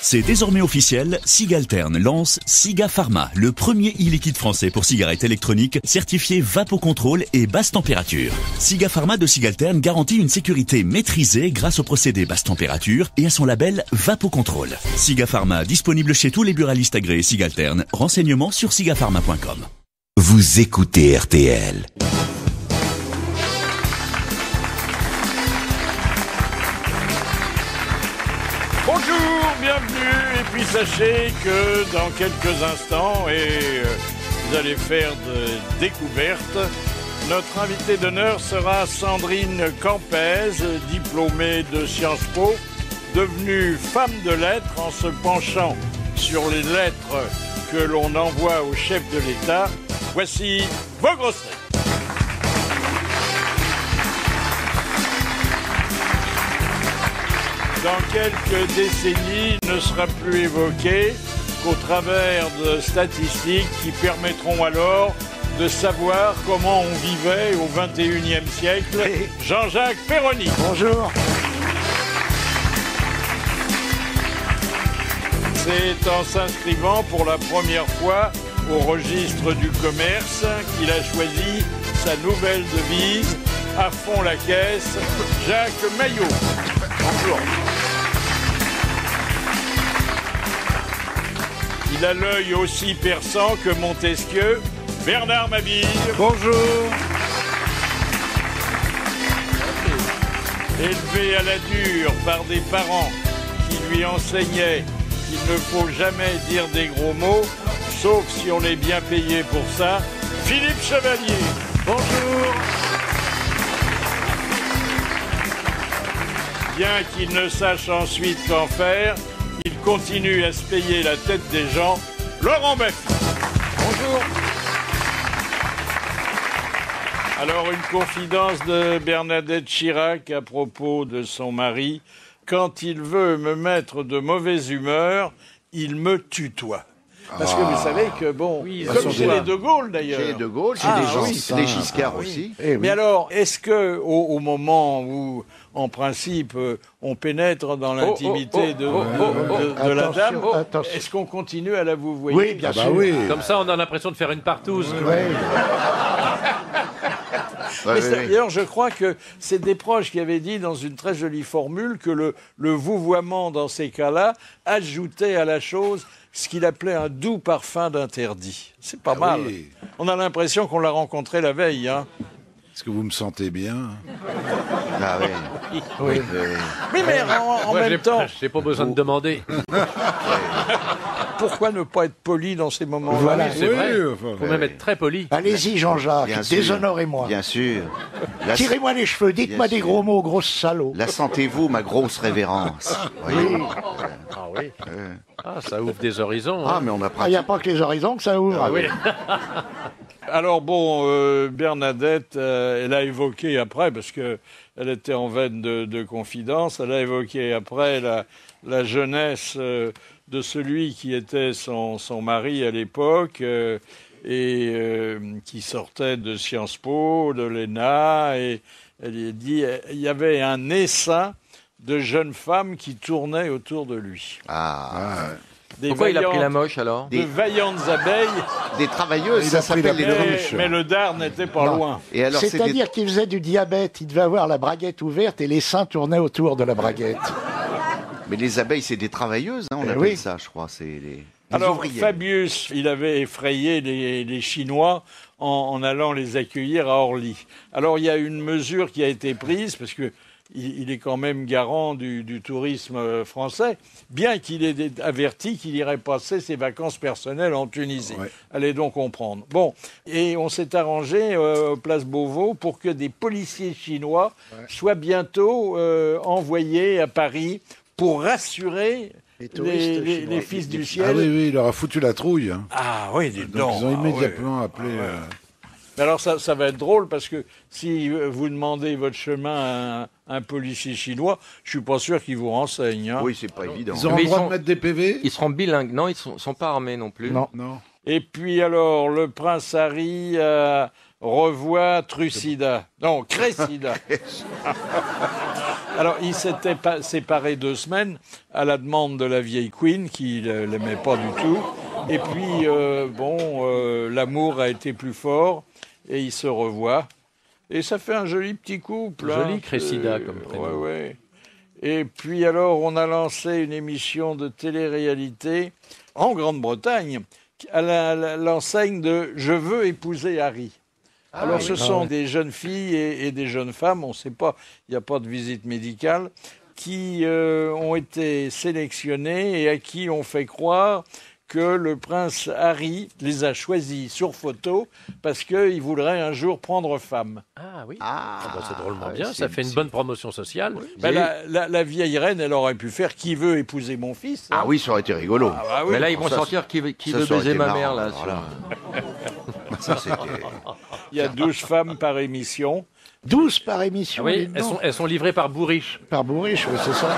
C'est désormais officiel, Sigalterne lance Siga Pharma, le premier e-liquide français pour cigarettes électroniques certifié Vapocontrol et basse température. Siga Pharma de Sigalterne garantit une sécurité maîtrisée grâce au procédé basse température et à son label Vapocontrol. Siga Pharma, disponible chez tous les buralistes agréés Sigalterne. Renseignements sur sigapharma.com. Vous écoutez RTL. Bonjour, bienvenue, et puis sachez que dans quelques instants, vous allez faire de découvertes, notre invitée d'honneur sera Sandrine Campez, diplômée de Sciences Po, devenue femme de lettres en se penchant sur les lettres que l'on envoie au chef de l'État. Voici vos grosses têtes. Dans quelques décennies, ne sera plus évoqué qu'au travers de statistiques qui permettront alors de savoir comment on vivait au XXIe siècle. Jean-Jacques Perroni. Bonjour. C'est en s'inscrivant pour la première fois au registre du commerce qu'il a choisi sa nouvelle devise, à fond la caisse, Jacques Maillot. Bonjour. Il a l'œil aussi perçant que Montesquieu, Bernard Mabille. Bonjour. Élevé à la dure par des parents qui lui enseignaient qu'il ne faut jamais dire des gros mots, sauf si on est bien payé pour ça, Philippe Chevalier. Bonjour. Bien qu'il ne sache ensuite qu'en faire, il continue à se payer la tête des gens. Laurent Baffie. Bonjour. Alors, une confidence de Bernadette Chirac à propos de son mari. Quand il veut me mettre de mauvaise humeur, il me tutoie. Parce que vous savez que, bon, oui, comme chez les De Gaulle d'ailleurs. Chez les De Gaulle, chez les Giscard aussi. Oui. Mais alors, est-ce que au moment où, en principe, on pénètre dans l'intimité de la dame, est-ce qu'on continue à la vouvoyer? Oui, bien sûr. Oui. Comme ça, on a l'impression de faire une partouze. Oui. D'ailleurs, je crois que c'est Desproges qui avait dit dans une très jolie formule que le vouvoiement, dans ces cas-là, ajoutait à la chose ce qu'il appelait un doux parfum d'interdit. C'est pas mal. Oui. On a l'impression qu'on l'a rencontré la veille. Hein. Est-ce que vous me sentez bien? Ah oui. Oui, mais en même temps... J'ai pas besoin de demander. Pourquoi ne pas être poli dans ces moments-là? Voilà, c'est vrai. Il faut même être très poli. Allez-y, Jean-Jacques, déshonorez-moi. Bien sûr. Tirez-moi les cheveux, dites-moi des gros mots, grosse salaud. La sentez-vous, ma grosse révérence? Oui. Ah oui. Ah, ça ouvre des horizons. Ah, hein. mais on a Il n'y a pas que les horizons que ça ouvre. Ah oui. Alors bon, Bernadette, elle a évoqué après, parce qu'elle était en veine de confidence, elle a évoqué après la jeunesse de celui qui était son mari à l'époque et qui sortait de Sciences Po, de l'ENA, et elle a dit il y avait un essaim de jeunes femmes qui tournaient autour de lui. Pourquoi il a pris la moche alors? De vaillantes abeilles. Des travailleuses, ça s'appelle les truches. Mais le dard n'était pas loin. Et alors, c'est-à-dire qu'il faisait du diabète, il devait avoir la braguette ouverte et les seins tournaient autour de la braguette. Mais les abeilles, c'est des travailleuses, hein, on appelle ça, je crois. C'est les alors, ouvrières. Fabius, il avait effrayé les Chinois en allant les accueillir à Orly. Alors, il y a une mesure qui a été prise, parce que il est quand même garant du tourisme français, bien qu'il ait averti qu'il irait passer ses vacances personnelles en Tunisie. Ouais. Allez donc comprendre. Bon, et on s'est arrangé place Beauvau pour que des policiers chinois soient bientôt envoyés à Paris pour rassurer les fils du ciel. Ah oui, il leur a foutu la trouille. Hein. Ah oui, dis donc. Ils ont immédiatement appelé... Mais alors ça va être drôle parce que si vous demandez votre chemin à un policier chinois, je suis pas sûr qu'il vous renseigne. Hein. Oui, c'est pas évident. Ils ont le droit de mettre des PV? Ils seront bilingues. Non, ils sont pas armés non plus. Non. Et puis alors, le prince Harry a revoit Trucida. Non, Cressida. Alors, il s'était séparé 2 semaines à la demande de la vieille Queen, qui ne l'aimait pas du tout. Et puis, l'amour a été plus fort, et ils se revoient. Et ça fait un joli petit couple. Joli Cressida comme prénom. Ouais. Et puis alors, on a lancé une émission de télé-réalité en Grande-Bretagne, à l'enseigne de « Je veux épouser Harry ». Alors, ce sont des jeunes filles et des jeunes femmes, on ne sait pas, il n'y a pas de visite médicale, qui ont été sélectionnées et à qui on fait croire que le prince Harry les a choisis sur photo parce qu'il voudrait un jour prendre femme. Ah oui, c'est drôlement bien, ça fait une bonne promotion sociale. Oui. La vieille reine, elle aurait pu faire « Qui veut épouser mon fils ?» Ah oui, ça aurait été rigolo. Ah, oui. Mais là, ils vont sortir « Qui veut baiser ma mère ?» là. Ça, c'était... Il y a 12 femmes par émission. 12 par émission. Ah oui, elles sont livrées par Bourriche. Par Bourriche, oui, c'est ça.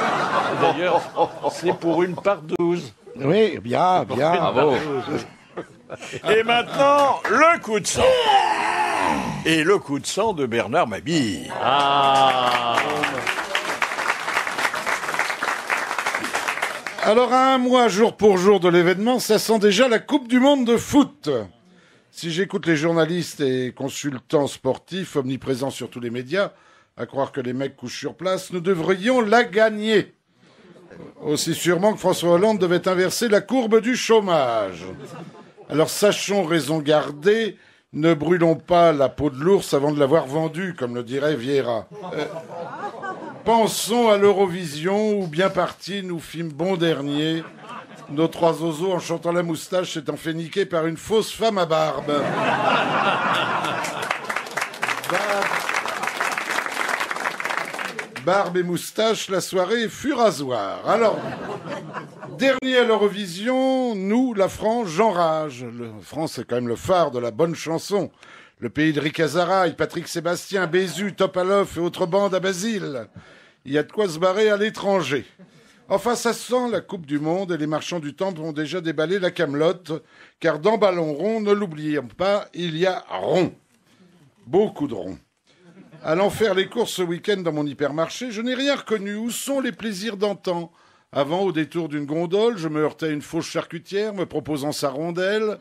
D'ailleurs, c'est pour une par 12. Oui, bien. Bravo. Et maintenant, le coup de sang. Et le coup de sang de Bernard Mabille. Alors, à un mois, jour pour jour de l'événement, ça sent déjà la Coupe du Monde de foot. Si j'écoute les journalistes et consultants sportifs omniprésents sur tous les médias, à croire que les mecs couchent sur place, nous devrions la gagner. Aussi sûrement que François Hollande devait inverser la courbe du chômage. Alors sachons raison garder, ne brûlons pas la peau de l'ours avant de l'avoir vendue, comme le dirait Vieira. Pensons à l'Eurovision, où bien parti nous fîmes bon dernier. Nos 3 oiseaux, en chantant la moustache, s'étant fait niquer par une fausse femme à barbe. Barbe et moustache, la soirée fut rasoir. Alors, dernier à l'Eurovision, nous, la France, j'enrage. La France, c'est quand même le phare de la bonne chanson. Le pays de Rick Azaray, Patrick Sébastien, Bézu, Topalov et autres bandes à Basile. Il y a de quoi se barrer à l'étranger. Enfin, ça sent la Coupe du Monde et les marchands du temple ont déjà déballé la camelote, car dans Ballon rond, ne l'oublions pas, il y a rond. Beaucoup de rond. Allant faire les courses ce week-end dans mon hypermarché, je n'ai rien reconnu. Où sont les plaisirs d'antan ? Avant, au détour d'une gondole, je me heurtais à une fausse charcutière me proposant sa rondelle.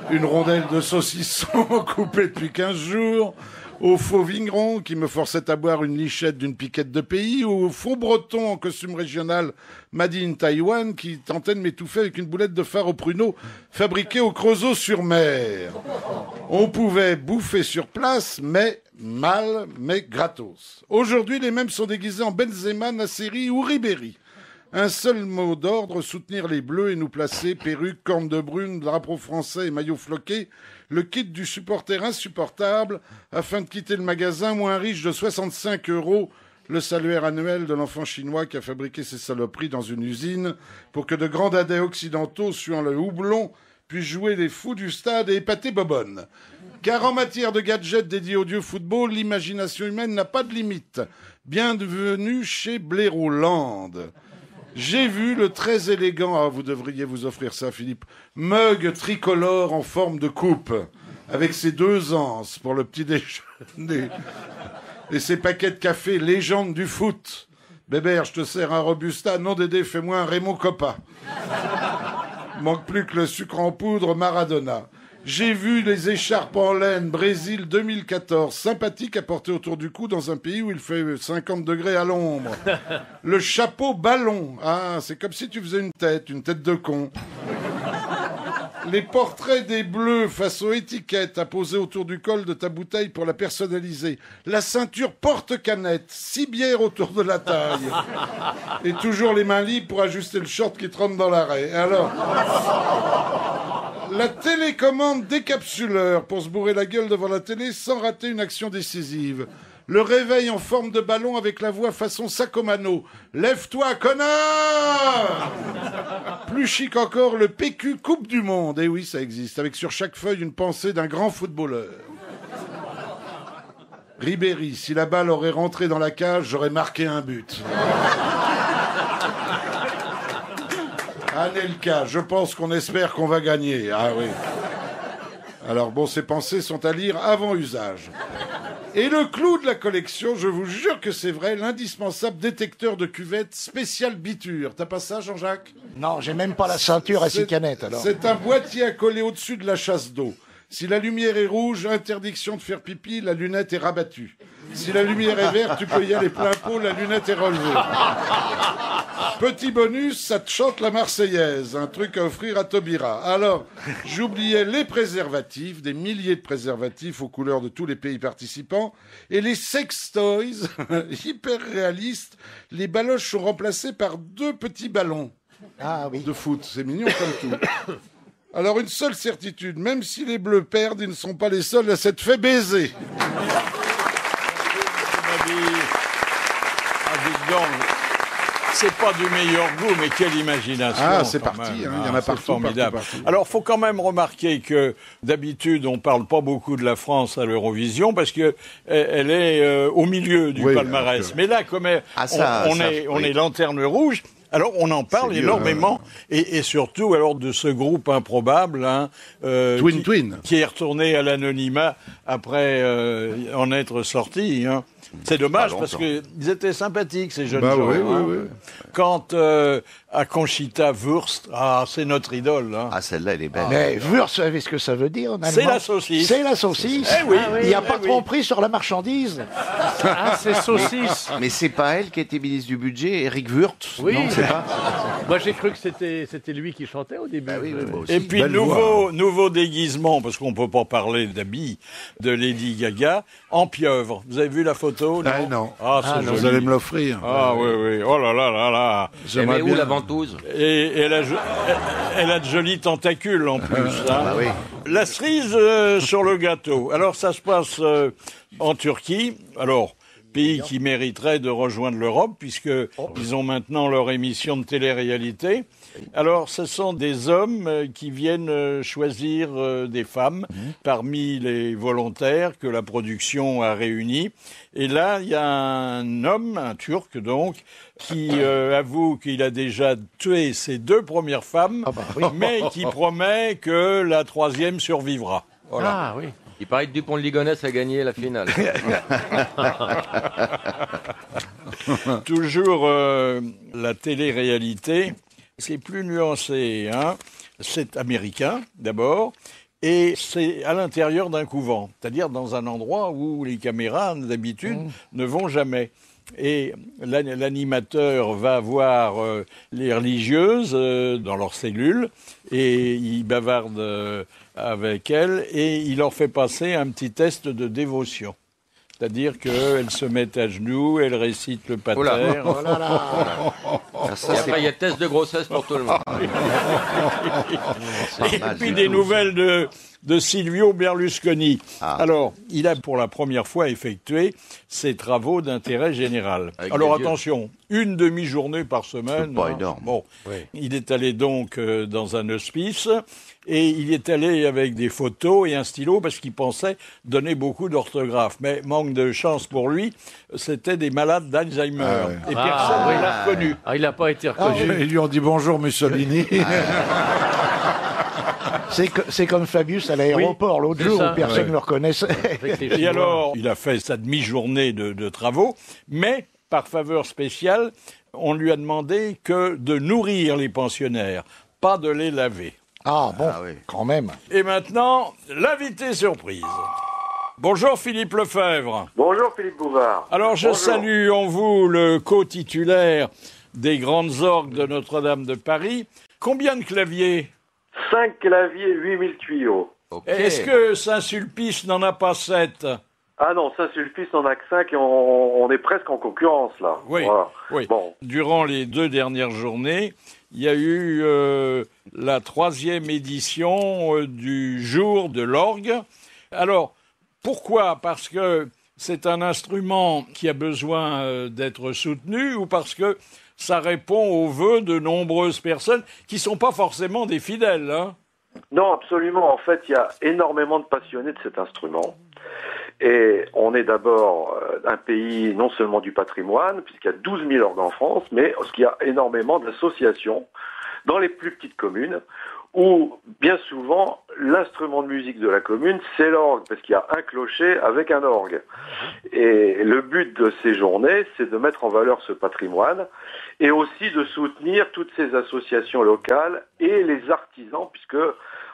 Une rondelle de saucisson coupée depuis 15 jours. Au faux vigneron qui me forçait à boire une lichette d'une piquette de pays, ou au faux breton en costume régional made in Taïwan qui tentait de m'étouffer avec une boulette de phare au pruneau fabriquée au Creusot-sur-Mer. On pouvait bouffer sur place, mais mal, mais gratos. Aujourd'hui, les mêmes sont déguisés en Benzema, Nasseri ou Ribéry. Un seul mot d'ordre, soutenir les Bleus et nous placer perruque, corne de brune, drapeau français et maillot floqué, le kit du supporter insupportable, afin de quitter le magasin moins riche de 65 €, le salaire annuel de l'enfant chinois qui a fabriqué ces saloperies dans une usine, pour que de grands dadais occidentaux, suant le houblon, puissent jouer les fous du stade et épater Bobonne. Car en matière de gadgets dédiés au dieu football, l'imagination humaine n'a pas de limite. Bienvenue chez Blaireau-Land. J'ai vu le très élégant, vous devriez vous offrir ça, Philippe, mug tricolore en forme de coupe, avec ses 2 anses pour le petit déjeuner, et ses paquets de café légende du foot. Bébert, je te sers un Robusta, non Dédé, fais-moi un Raymond Coppa. Manque plus que le sucre en poudre Maradona. J'ai vu les écharpes en laine Brésil 2014, sympathiques à porter autour du cou dans un pays où il fait 50 degrés à l'ombre. Le chapeau ballon, c'est comme si tu faisais une tête de con. Les portraits des bleus face aux étiquettes à poser autour du col de ta bouteille pour la personnaliser. La ceinture porte-canette, 6 bières autour de la taille. Et toujours les mains libres pour ajuster le short qui te rentre dans l'arrêt. Alors... La télécommande décapsuleur pour se bourrer la gueule devant la télé sans rater une action décisive. Le réveil en forme de ballon avec la voix façon Sacomano. Lève-toi, connard! Plus chic encore, le PQ Coupe du Monde. Eh oui, ça existe, avec sur chaque feuille une pensée d'un grand footballeur. Ribéry, si la balle aurait rentré dans la cage, j'aurais marqué un but. Anelka, je pense qu'on espère qu'on va gagner. Ah oui. Alors bon, ces pensées sont à lire avant usage. Et le clou de la collection, je vous jure que c'est vrai, l'indispensable détecteur de cuvette spécial biture. T'as pas ça, Jean-Jacques? Non, j'ai même pas la ceinture à 6 canettes, alors. C'est un boîtier à coller au-dessus de la chasse d'eau. Si la lumière est rouge, interdiction de faire pipi, la lunette est rabattue. Si la lumière est verte, tu peux y aller plein pot, la lunette est relevée. Petit bonus, ça te chante la Marseillaise, un truc à offrir à Taubira. Alors, j'oubliais les préservatifs, des milliers de préservatifs aux couleurs de tous les pays participants, et les sex toys, hyper réalistes, les baloches sont remplacées par 2 petits ballons de foot. C'est mignon comme tout. Alors, une seule certitude, même si les Bleus perdent, ils ne sont pas les seuls à s'être fait baiser. C'est pas du meilleur goût, mais quelle imagination. Ah, c'est parti, il y en a partout. Formidable. Partout. Alors, faut quand même remarquer que d'habitude, on parle pas beaucoup de la France à l'Eurovision parce que elle est au milieu du palmarès. Mais là, comme on est lanterne rouge. Alors, on en parle énormément, et surtout alors de ce groupe improbable, Twin, qui est retourné à l'anonymat après en être sorti. Hein. C'est dommage parce qu'ils étaient sympathiques ces jeunes gens. Oui. Quant à Conchita Wurst, c'est notre idole. Hein. Ah, celle-là, elle est belle. Mais Wurst, vous savez ce que ça veut dire en allemand? C'est la saucisse. C'est la saucisse. Eh oui. Il n'y a pas de tromperie sur la marchandise. Ah, c'est saucisse. Mais c'est pas elle qui était ministre du budget, Eric Woerth? Oui. Non, c'est pas. Moi, j'ai cru que c'était lui qui chantait au début. Oui, moi aussi. Et puis nouveau déguisement, parce qu'on peut pas parler d'habits de Lady Gaga, en pieuvre. Vous avez vu la photo? Non. C'est joli. Vous allez me l'offrir. Ah oui. Oh là là. Mais où la ventouse? Et elle a de jolis tentacules en plus. Hein. Bah oui. La cerise sur le gâteau. Alors ça se passe en Turquie. Alors, pays qui mériterait de rejoindre l'Europe puisqu'ils ont maintenant leur émission de télé-réalité. Alors, ce sont des hommes qui viennent choisir des femmes parmi les volontaires que la production a réunis. Et là, il y a un homme, un Turc donc, qui avoue qu'il a déjà tué ses 2 premières femmes, mais qui promet que la 3e survivra. Voilà. Ah oui. Il paraît que Dupont de Ligonnès a gagné la finale. Toujours la télé-réalité, c'est plus nuancé. Hein. C'est américain, d'abord, et c'est à l'intérieur d'un couvent, c'est-à-dire dans un endroit où les caméras, d'habitude, ne vont jamais. Et l'animateur va voir les religieuses dans leur cellule et il bavarde avec elles et il leur fait passer un petit test de dévotion. C'est-à-dire qu'elles se mettent à genoux, elles récitent le pater. Et après, il y a test de grossesse pour tout le monde. Et puis des nouvelles de Silvio Berlusconi. Alors, il a pour la première fois effectué ses travaux d'intérêt général. Alors attention, une demi-journée par semaine. C'est pas énorme. Bon, il est allé donc dans un hospice et il est allé avec des photos et un stylo parce qu'il pensait donner beaucoup d'orthographe. Mais manque de chance pour lui, c'était des malades d'Alzheimer. Et personne ne l'a reconnu. Ah, il n'a pas été reconnu. Ils lui ont dit bonjour Mussolini. C'est comme Fabius à l'aéroport l'autre jour où personne ne le reconnaissait. Et alors, il a fait sa demi-journée de travaux, mais par faveur spéciale, on lui a demandé que de nourrir les pensionnaires, pas de les laver. Ah bon, quand même. Et maintenant, l'invité surprise. Bonjour Philippe Lefebvre. Bonjour Philippe Bouvard. Alors je salue en vous le co-titulaire des grandes orgues de Notre-Dame de Paris. Combien de claviers? 5 claviers, 8000 tuyaux. Okay. Est-ce que Saint-Sulpice n'en a pas 7? Ah non, Saint-Sulpice n'en a que 5 et on est presque en concurrence là. Oui, voilà. Oui. Bon. Durant les 2 dernières journées, il y a eu la 3e édition du jour de l'orgue. Alors, pourquoi? Parce que c'est un instrument qui a besoin d'être soutenu ou parce que ça répond aux vœux de nombreuses personnes qui ne sont pas forcément des fidèles, hein? Non, absolument. En fait, il y a énormément de passionnés de cet instrument. Et on est d'abord un pays non seulement du patrimoine, puisqu'il y a 12 000 orgues en France, mais il y a énormément d'associations dans les plus petites communes où bien souvent l'instrument de musique de la commune, c'est l'orgue, parce qu'il y a un clocher avec un orgue. Et le but de ces journées, c'est de mettre en valeur ce patrimoine et aussi de soutenir toutes ces associations locales et les artisans, puisque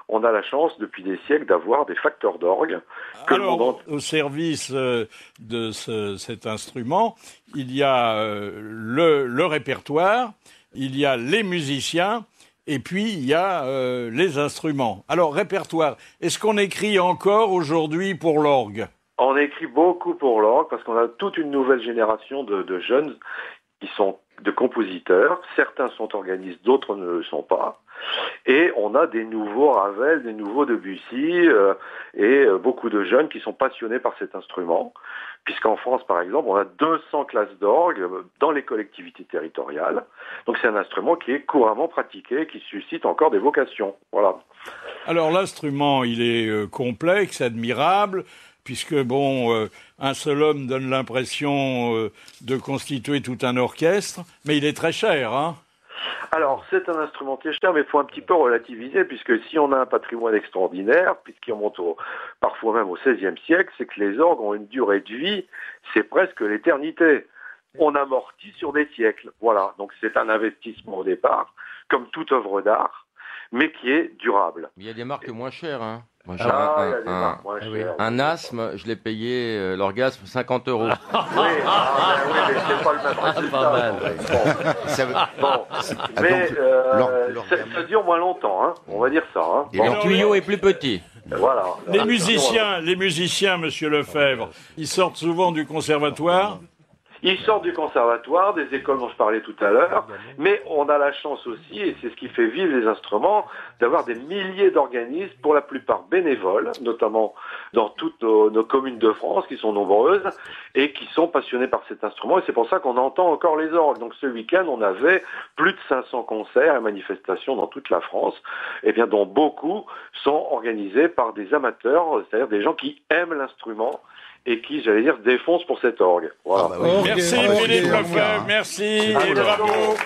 on a la chance depuis des siècles d'avoir des facteurs d'orgue. Alors, au service de cet instrument, il y a le répertoire, il y a les musiciens, et puis il y a les instruments. Alors, répertoire, est-ce qu'on écrit encore aujourd'hui pour l'orgue ? On écrit beaucoup pour l'orgue, parce qu'on a toute une nouvelle génération de jeunes qui sont de compositeurs. Certains sont organistes, d'autres ne le sont pas. Et on a des nouveaux Ravel, des nouveaux Debussy, et beaucoup de jeunes qui sont passionnés par cet instrument, puisqu'en France, par exemple, on a 200 classes d'orgue dans les collectivités territoriales. Donc c'est un instrument qui est couramment pratiqué, qui suscite encore des vocations. Voilà. Alors l'instrument, il est complexe, admirable, puisque un seul homme donne l'impression de constituer tout un orchestre, mais il est très cher, hein ? Alors, c'est un instrument qui est cher, mais il faut un petit peu relativiser, puisque si on a un patrimoine extraordinaire, puisqu'il remonte parfois même au XVIe siècle, c'est que les orgues ont une durée de vie, c'est presque l'éternité. On amortit sur des siècles. Voilà. Donc, c'est un investissement au départ, comme toute œuvre d'art, mais qui est durable. Il y a des marques moins chères, hein. Moi, il y a des marques moins chères. Un asthme, je l'ai payé l'orgasme 50 €. Oui, mais c'est pas le même résultat. Ça dure moins longtemps, hein. On va dire ça. Hein. Et le tuyau est plus petit. Voilà. Les musiciens, Monsieur Lefebvre, ils sortent souvent du conservatoire. Ils sortent du conservatoire, des écoles dont je parlais tout à l'heure, mais on a la chance aussi, et c'est ce qui fait vivre les instruments, d'avoir des milliers d'organismes, pour la plupart bénévoles, notamment dans toutes nos communes de France, qui sont nombreuses, et qui sont passionnés par cet instrument, et c'est pour ça qu'on entend encore les orgues. Donc ce week-end, on avait plus de 500 concerts et manifestations dans toute la France, et bien dont beaucoup sont organisés par des amateurs, c'est-à-dire des gens qui aiment l'instrument, et qui, j'allais dire, défonce pour cet orgue. Voilà. Ah bah oui. Merci Philippe Lefebvre, merci et bravo.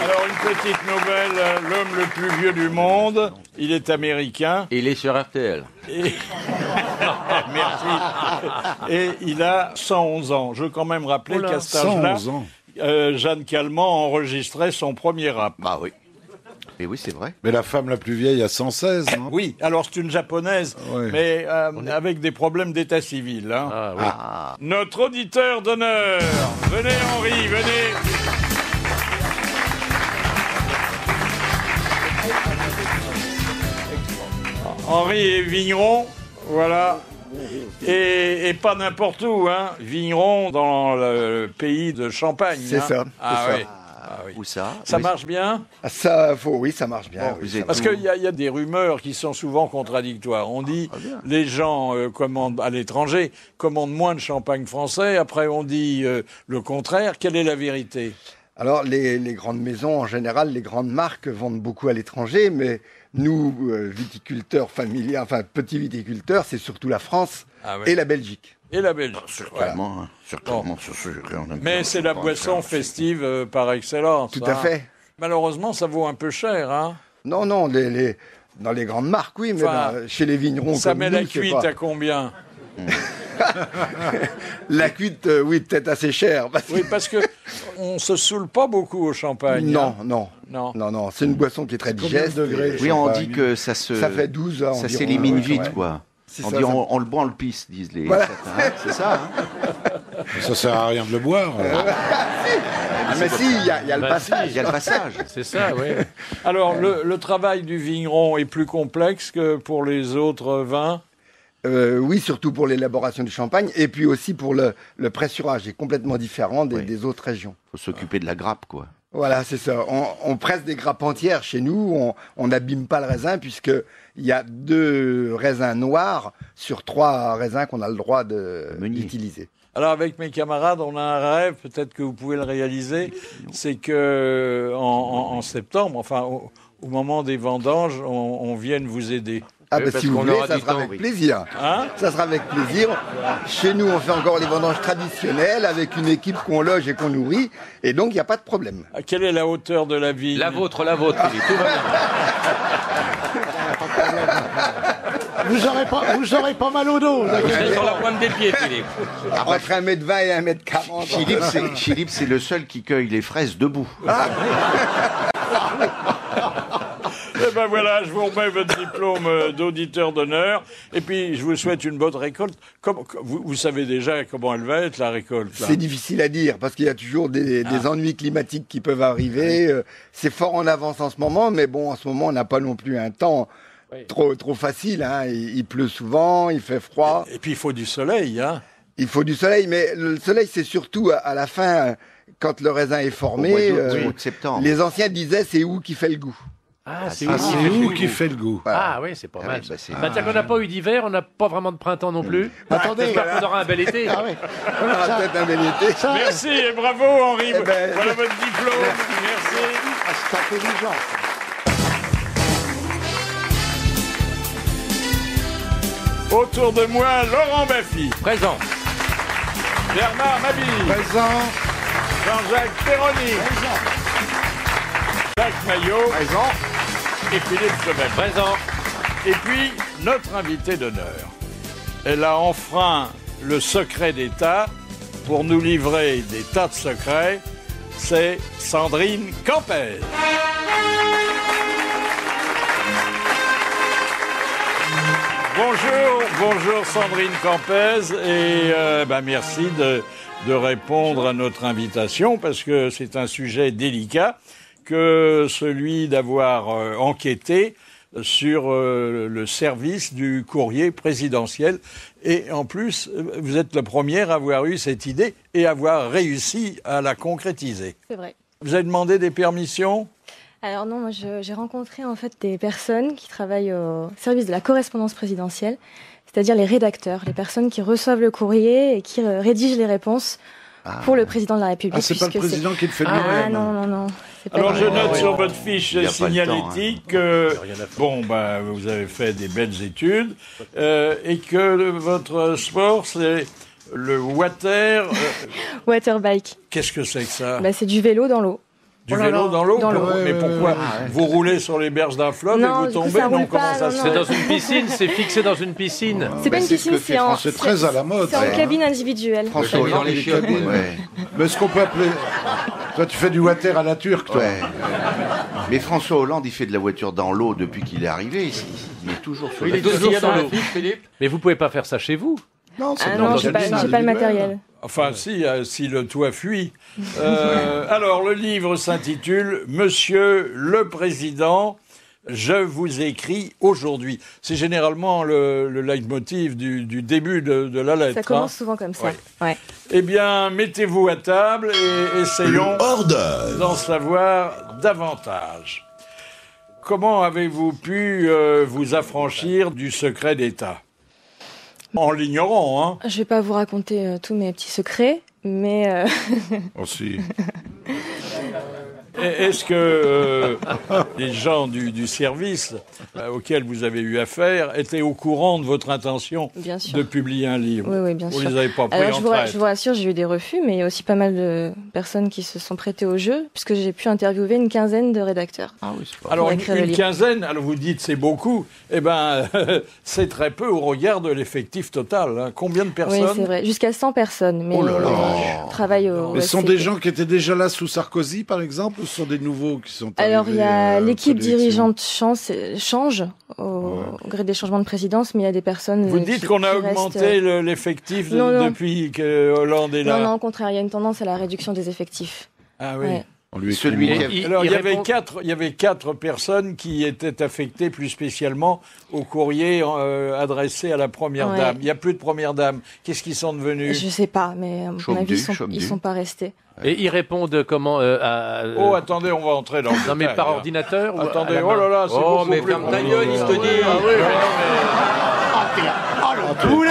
Alors une petite nouvelle, l'homme le plus vieux du monde, il est américain. Et il est sur RTL. Merci. Et il a 111 ans. Je veux quand même rappeler qu'à cet âge-là, Jeanne Calment enregistrait son premier rap. Ah oui. Et oui, c'est vrai. Mais la femme la plus vieille a 116, non ? Oui, alors c'est une japonaise, mais avec des problèmes d'état civil. Hein. Ah, oui. Ah. Notre auditeur d'honneur, venez Henri, venez. Henri est vigneron, voilà. Et pas n'importe où, hein. Vigneron dans le pays de Champagne. C'est ça. Ah c'est oui. ça. Ah oui. Où ça ? Ça marche bien ? Oui, ça marche bien. Bon, oui, parce qu'il y a des rumeurs qui sont souvent contradictoires. On dit les gens commandent à l'étranger, commandent moins de champagne français. Après, on dit le contraire. Quelle est la vérité ? Alors, les grandes maisons, en général, les grandes marques vendent beaucoup à l'étranger, mais nous, viticulteurs familiers, enfin petits viticulteurs, c'est surtout la France et la Belgique. Et la Belgique. Certainement, bon. Mais c'est la boisson festive par excellence. Tout à fait. Malheureusement, ça vaut un peu cher, hein ? Non, dans les grandes marques, oui, mais chez les vignerons ça comme met nous, la cuite à combien ? La cuite, oui, peut-être assez cher. Oui, parce que on se saoule pas beaucoup au champagne. Non. C'est une boisson qui est très digeste. Oui, on dit que ça fait 12 ans. Ça s'élimine vite, quoi. On le boit, on le pisse, disent les. Voilà. C'est ça. Hein. Ça sert à rien de le boire. Mais si, il y a le passage. Il y a le passage. C'est ça, oui. Alors, le travail du vigneron est plus complexe que pour les autres vins ? Oui, surtout pour l'élaboration du champagne et puis aussi pour le pressurage, qui est complètement différent des autres régions. Il faut s'occuper de la grappe, quoi. Voilà, c'est ça. On presse des grappes entières chez nous, on n'abîme pas le raisin puisqu'il y a 2 raisins noirs sur 3 raisins qu'on a le droit d'utiliser. Alors avec mes camarades, on a un rêve, peut-être que vous pouvez le réaliser, c'est que en septembre, enfin au moment des vendanges, on vienne vous aider. Ah Oui, bah parce si vous qu'on voulez, aura ça du sera temps, avec oui. plaisir. Ça sera avec plaisir. Chez nous, on fait encore les vendanges traditionnelles avec une équipe qu'on loge et qu'on nourrit, et donc il n'y a pas de problème. Quelle est la hauteur de la vigne? La vôtre, Philippe, tout va bien. Vous aurez pas mal au dos. Vous êtes sur la pointe des pieds, Philippe. Entre 1m20 et 1m40. Philippe, c'est le seul qui cueille les fraises debout. Eh ben voilà, je vous remets votre diplôme d'auditeur d'honneur. Et puis, je vous souhaite une bonne récolte. Vous savez déjà comment elle va être, la récolte, là. C'est difficile à dire, parce qu'il y a toujours des ennuis climatiques qui peuvent arriver. C'est fort en avance en ce moment, mais bon, en ce moment, on n'a pas non plus un temps trop facile. Hein. Il pleut souvent, il fait froid. Et puis, il faut du soleil, hein. Il faut du soleil, mais le soleil, c'est surtout à la fin, quand le raisin est formé. Au mois de septembre. Les anciens disaient, c'est où qui fait le goût. C'est où qui fait le goût. Ah oui, c'est pas mal. oui, bah, c'est- C'est-à-dire qu'on n'a pas eu d'hiver, on n'a pas vraiment de printemps non plus. Attendez. J'espère qu'on aura un bel été. Ah oui. On aura peut-être un bel été. Merci et bravo, Henri. Eh ben, Voilà votre diplôme. Merci. Ah, c'est intelligent. Autour de moi, Laurent Baffy, Présent. Bernard Mabille, Présent. Jean-Jacques Perroni, Jacques Maillot et Philippe Semel. Présent. Et puis, notre invité d'honneur. Elle a enfreint le secret d'État pour nous livrer des tas de secrets. C'est Sandrine Campès. Bonjour Sandrine Campès et merci de répondre à notre invitation parce que c'est un sujet délicat que celui d'avoir enquêté sur le service du courrier présidentiel. Et en plus, vous êtes la première à avoir eu cette idée et avoir réussi à la concrétiser. C'est vrai. Vous avez demandé des permissions ? Alors non, moi j'ai rencontré en fait des personnes qui travaillent au service de la correspondance présidentielle, c'est-à-dire les rédacteurs, les personnes qui reçoivent le courrier et qui rédigent les réponses pour le président de la République. Ah, c'est pas le président qui le fait lui-même. Ah non. C'est pas Alors lui. je note sur votre fiche Il y a pas le signalétique que vous avez fait des belles études et que votre sport c'est le water. Waterbike. Qu'est-ce que c'est que ça? C'est du vélo dans l'eau. Du vélo dans l'eau? Dans l'eau. Mais pourquoi? Vous roulez sur les berges d'un fleuve Non, et vous du coup, tombez? ça roule Comment pas, ça non, se C'est fait? dans une piscine, c'est fixé dans une piscine. C'est pas une piscine, c'est en C'est très à la mode. c'est en cabine individuelle. François Dans Hollande, les il est chiottes, cabine. ouais. Ouais. Mais est-ce qu'on peut appeler... Toi, tu fais du water à la turque, toi. Ouais. Mais François Hollande, il fait de la voiture dans l'eau depuis qu'il est arrivé. Il est toujours sur Il la est toujours dans dans l'eau. le fiche, Philippe. Mais vous pouvez pas faire ça chez vous. Non, c'est Ah dans non, une j'ai pas piscine le individuelle. matériel. Enfin, si le toit fuit. Alors, le livre s'intitule « Monsieur le Président, je vous écris aujourd'hui ». C'est généralement le leitmotiv du début de la lettre. Ça commence souvent comme ça. Ouais. Eh bien, mettez-vous à table et essayons Hors d'œuvre. d'en savoir davantage. Comment avez-vous pu vous affranchir du secret d'État? En l'ignorant, hein. Je vais pas vous raconter tous mes petits secrets, mais Oh, si. Est-ce que les gens du service auquel vous avez eu affaire étaient au courant de votre intention bien sûr. de publier un livre? Oui, bien Vous sûr. les avez pas pris Alors, en je traite? vous rassure, j'ai eu des refus, mais il y a aussi pas mal de personnes qui se sont prêtées au jeu, puisque j'ai pu interviewer une quinzaine de rédacteurs. Ah oui, c'est pas... Alors, pour une écrire le livre. quinzaine, alors vous dites c'est beaucoup, eh ben, c'est très peu au regard de l'effectif total. Hein. Combien de Oui, personnes? c'est vrai. Jusqu'à 100 personnes, mais Oh là là. travaillent au Mais ce sont SCP. des gens qui étaient déjà là sous Sarkozy, par exemple, ou ce sont des nouveaux qui sont arrivés? Alors, il y a l'équipe après l'élection dirigeante change au gré des changements de présidence, mais il y a des personnes. Vous dites qu'on a augmenté l'effectif Non. depuis que Hollande est là? Non, au contraire, il y a une tendance à la réduction des effectifs. Ah oui. Ouais. On lui Celui écrit qui moins. a... Alors, il répond- y avait quatre personnes qui étaient affectées plus spécialement au courrier adressé à la première Ouais. dame. Il n'y a plus de première dame. Qu'est-ce qu'ils sont devenus? Je sais pas, mais à mon Chaume avis, du. ils sont pas restés. Et ils répondent comment Oh, attendez, on va entrer dans le Non, mais détail, par hein. ordinateur ou à Attendez, la oh main là là, c'est Oh, beaucoup mais plus ferme ta gueule, il se te dit. Ah oui, Oh, le Poulet,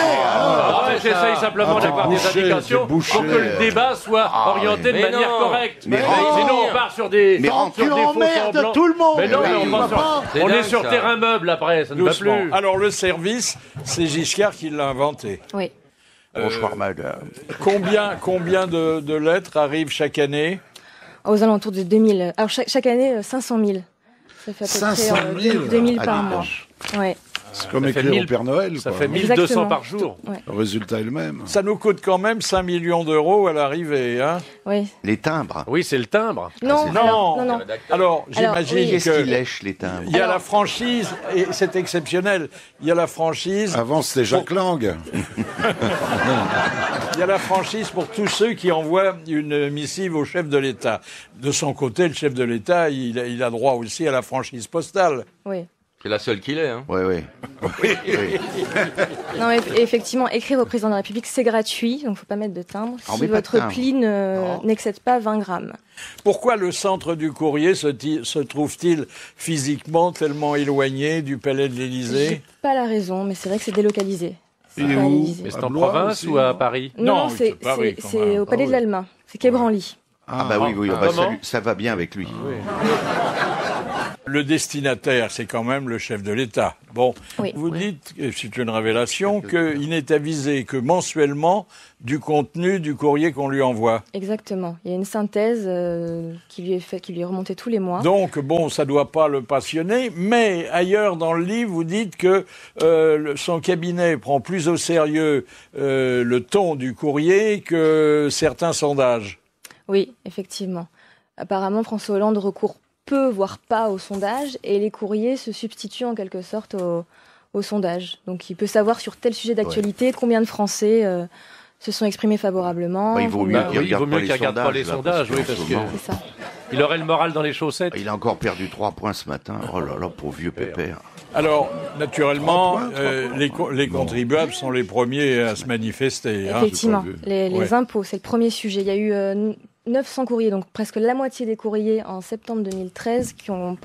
J'essaye simplement d'avoir des indications pour que le débat soit orienté de manière correcte. Sinon, on part sur des faux semblants. Tout le monde. Mais non, Oui, on est sur terrain meuble après, ça ne va Doucement. plus. Alors le service, c'est Giscard qui l'a inventé. Oui. Bonsoir, madame. Combien de lettres arrivent chaque année? Aux alentours de 2000. Alors chaque année, 500 000. Ça fait à peu 500 près 000 2000 par mois. Ouais. C'est comme Ça fait écrire 1000 au Père Noël. Ça quoi. fait 1200 Exactement. par jour. Ouais. Le résultat est le même. Ça nous coûte quand même 5 millions d'euros à l'arrivée. Hein. Oui. Les timbres. Oui, c'est le timbre. Non, non. alors, non. Alors, j'imagine oui. Qu'est-ce que qui lèche les timbres? il y a la franchise, et c'est exceptionnel, il y a la franchise... Avant, c'était Jacques Lang. Il y a la franchise pour tous ceux qui envoient une missive au chef de l'État. De son côté, le chef de l'État, il a droit aussi à la franchise postale. Oui. C'est la seule qu'il est. Hein. Oui, oui. Non, mais effectivement, écrire au président de la République, c'est gratuit, donc il ne faut pas mettre de timbre. On Si met pas de votre timbre. pli n'excède pas 20 grammes. Pourquoi le centre du courrier se trouve-t-il physiquement tellement éloigné du palais de l'Élysée? J'ai pas la raison, mais c'est vrai que c'est délocalisé. C'est Et pas à où l'Élysée. Mais c'est À en Blois province aussi, ou à non Paris? Non, Non, c'est Paris, quand c'est même. au palais de l'Alma. C'est Quai Branly. Ah bah oui, bah, Comment ça va bien avec lui. Le destinataire, c'est quand même le chef de l'État. Bon, Oui. vous dites, et c'est une révélation, qu'il n'est avisé que mensuellement du contenu du courrier qu'on lui envoie. Exactement. Il y a une synthèse qui lui est remontée tous les mois. Donc, bon, ça ne doit pas le passionner, mais ailleurs dans le livre, vous dites que son cabinet prend plus au sérieux le ton du courrier que certains sondages. Oui, effectivement. Apparemment, François Hollande recourt peu, voire pas au sondage, et les courriers se substituent en quelque sorte au sondage. Donc il peut savoir sur tel sujet d'actualité combien de Français se sont exprimés favorablement. Bah, il vaut mieux qu'il il vaut regarde mieux pas qu'il regarde pas les sondages, oui, parce que C'est ça. il aurait le moral dans les chaussettes. Il a encore perdu 3 points ce matin. Oh là là, pauvre vieux pépère. Alors, naturellement, 3 points. les contribuables sont les premiers à se manifester. Hein. Effectivement, j'ai les Ouais. impôts, c'est le premier sujet. Il y a eu 900 courriers, donc presque la moitié des courriers en septembre 2013 qui ont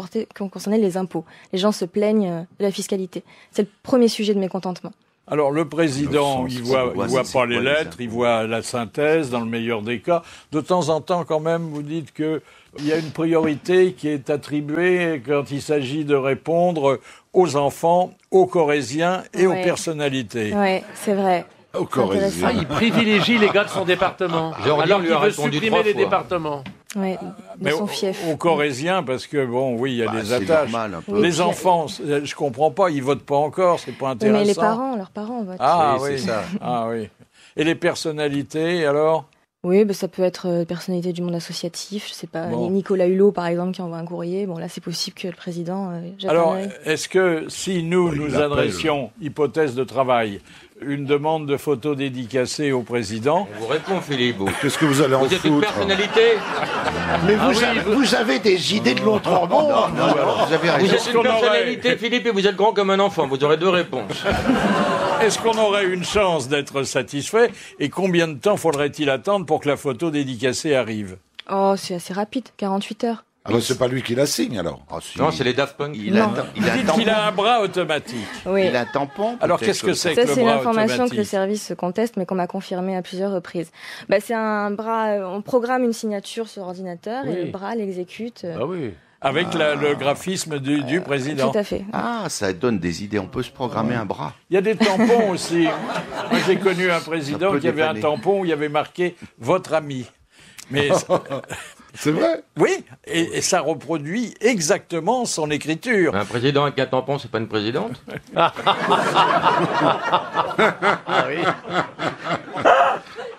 concerné les impôts. Les gens se plaignent de la fiscalité. C'est le premier sujet de mécontentement. Alors, le président, 900, il voit c'est pas les quoi, lettres, il voit la synthèse, dans le meilleur des cas. De temps en temps, quand même, vous dites que il y a une priorité qui est attribuée quand il s'agit de répondre aux enfants, aux Corésiens et aux Ouais. personnalités. Oui, c'est vrai. Au C'est intéressant. Ah, il privilégie les gars de son département. Georgien Alors lui qu'il a veut répondu supprimer 3 les fois. départements. Ouais, de son fief. aux Corésiens, parce que, bon, oui, il y a des C'est attaches. normal un peu. Oui. Les enfants, je comprends pas, ils votent pas encore, c'est pas Oui, intéressant. mais leurs parents votent. Ah Oui, oui, c'est ça. Ah oui. Et les personnalités, alors? Oui, bah, ça peut être personnalité du monde associatif, je sais pas, Bon. Nicolas Hulot par exemple qui envoie un courrier. Bon là c'est possible que le président jette Alors, un œil. est-ce que si nous il nous appelle. adressions, hypothèse de travail, une demande de photo dédicacée au président, On vous répond, Philippe. Vous, Qu'est-ce que vous allez en vous êtes une foutre? personnalité. Mais vous avez des idées de l'autre monde. Non, alors, vous avez Vous raison. êtes une qu'on aurait- personnalité, Philippe, et vous êtes grand comme un enfant. Vous aurez 2 réponses. est-ce qu'on aurait une chance d'être satisfait? Et combien de temps faudrait-il attendre pour que la photo dédicacée arrive? Oh c'est assez rapide, 48 heures. Ah bah, c'est pas lui qui la signe, alors. Ah, si. Non, c'est les Daft Punk. Il a, Non. il a un Dites qu'il a tampon. un bras automatique. Oui. Il a un tampon. Alors peut-être. qu'est-ce que c'est Ça, que le c'est une bras information que le automatique? service se conteste, mais qu'on m'a confirmé à plusieurs reprises. Bah, c'est un bras, on programme une signature sur ordinateur et Oui. le bras l'exécute. Ah oui. Avec le graphisme du président. Tout à fait. Ah, ça donne des idées. On peut se programmer un bras. Il y a des tampons aussi. Moi, j'ai connu un président peut qui avait un dépanner. tampon où il y avait marqué « Votre ami ». Mais C'est vrai? oui, et ça reproduit exactement son écriture. Un président avec un tampon, c'est pas une présidente.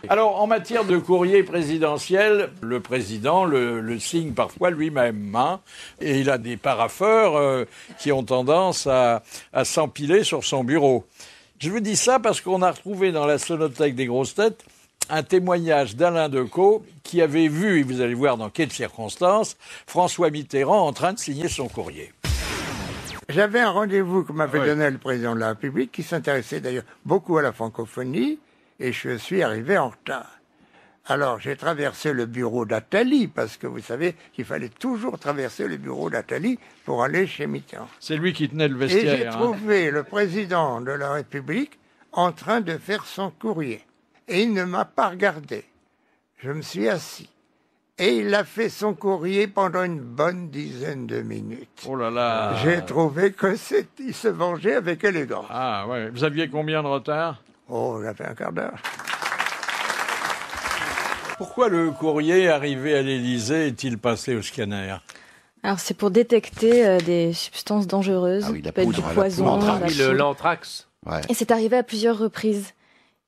Alors, en matière de courrier présidentiel, le président le signe parfois lui-même. Hein, et il a des parapheurs qui ont tendance à s'empiler sur son bureau. Je vous dis ça parce qu'on a retrouvé dans la sonothèque des grosses têtes un témoignage d'Alain Decaux qui avait vu, et vous allez voir dans quelles circonstances, François Mitterrand en train de signer son courrier. J'avais un rendez-vous que m'avait donné le président de la République, qui s'intéressait d'ailleurs beaucoup à la francophonie, et je suis arrivé en retard. Alors j'ai traversé le bureau d'Attali, parce que vous savez qu'il fallait toujours traverser le bureau d'Attali pour aller chez Mitterrand. C'est lui qui tenait le Et j'ai vestiaire. Hein. trouvé le président de la République en train de faire son courrier. Et il ne m'a pas regardé. Je me suis assis. Et il a fait son courrier pendant une bonne dizaine de minutes. Oh là là. J'ai trouvé qu'il se vengeait avec élégance. Ah ouais. Vous aviez combien de retard? Oh, j'avais un quart d'heure. Pourquoi le courrier arrivé à l'Élysée est-il passé au scanner? Alors c'est pour détecter des substances dangereuses, Ah oui, la ça peut être poudre, du la poison, poudre. de la poudre. L'anthrax. Ouais. Et c'est arrivé à plusieurs reprises.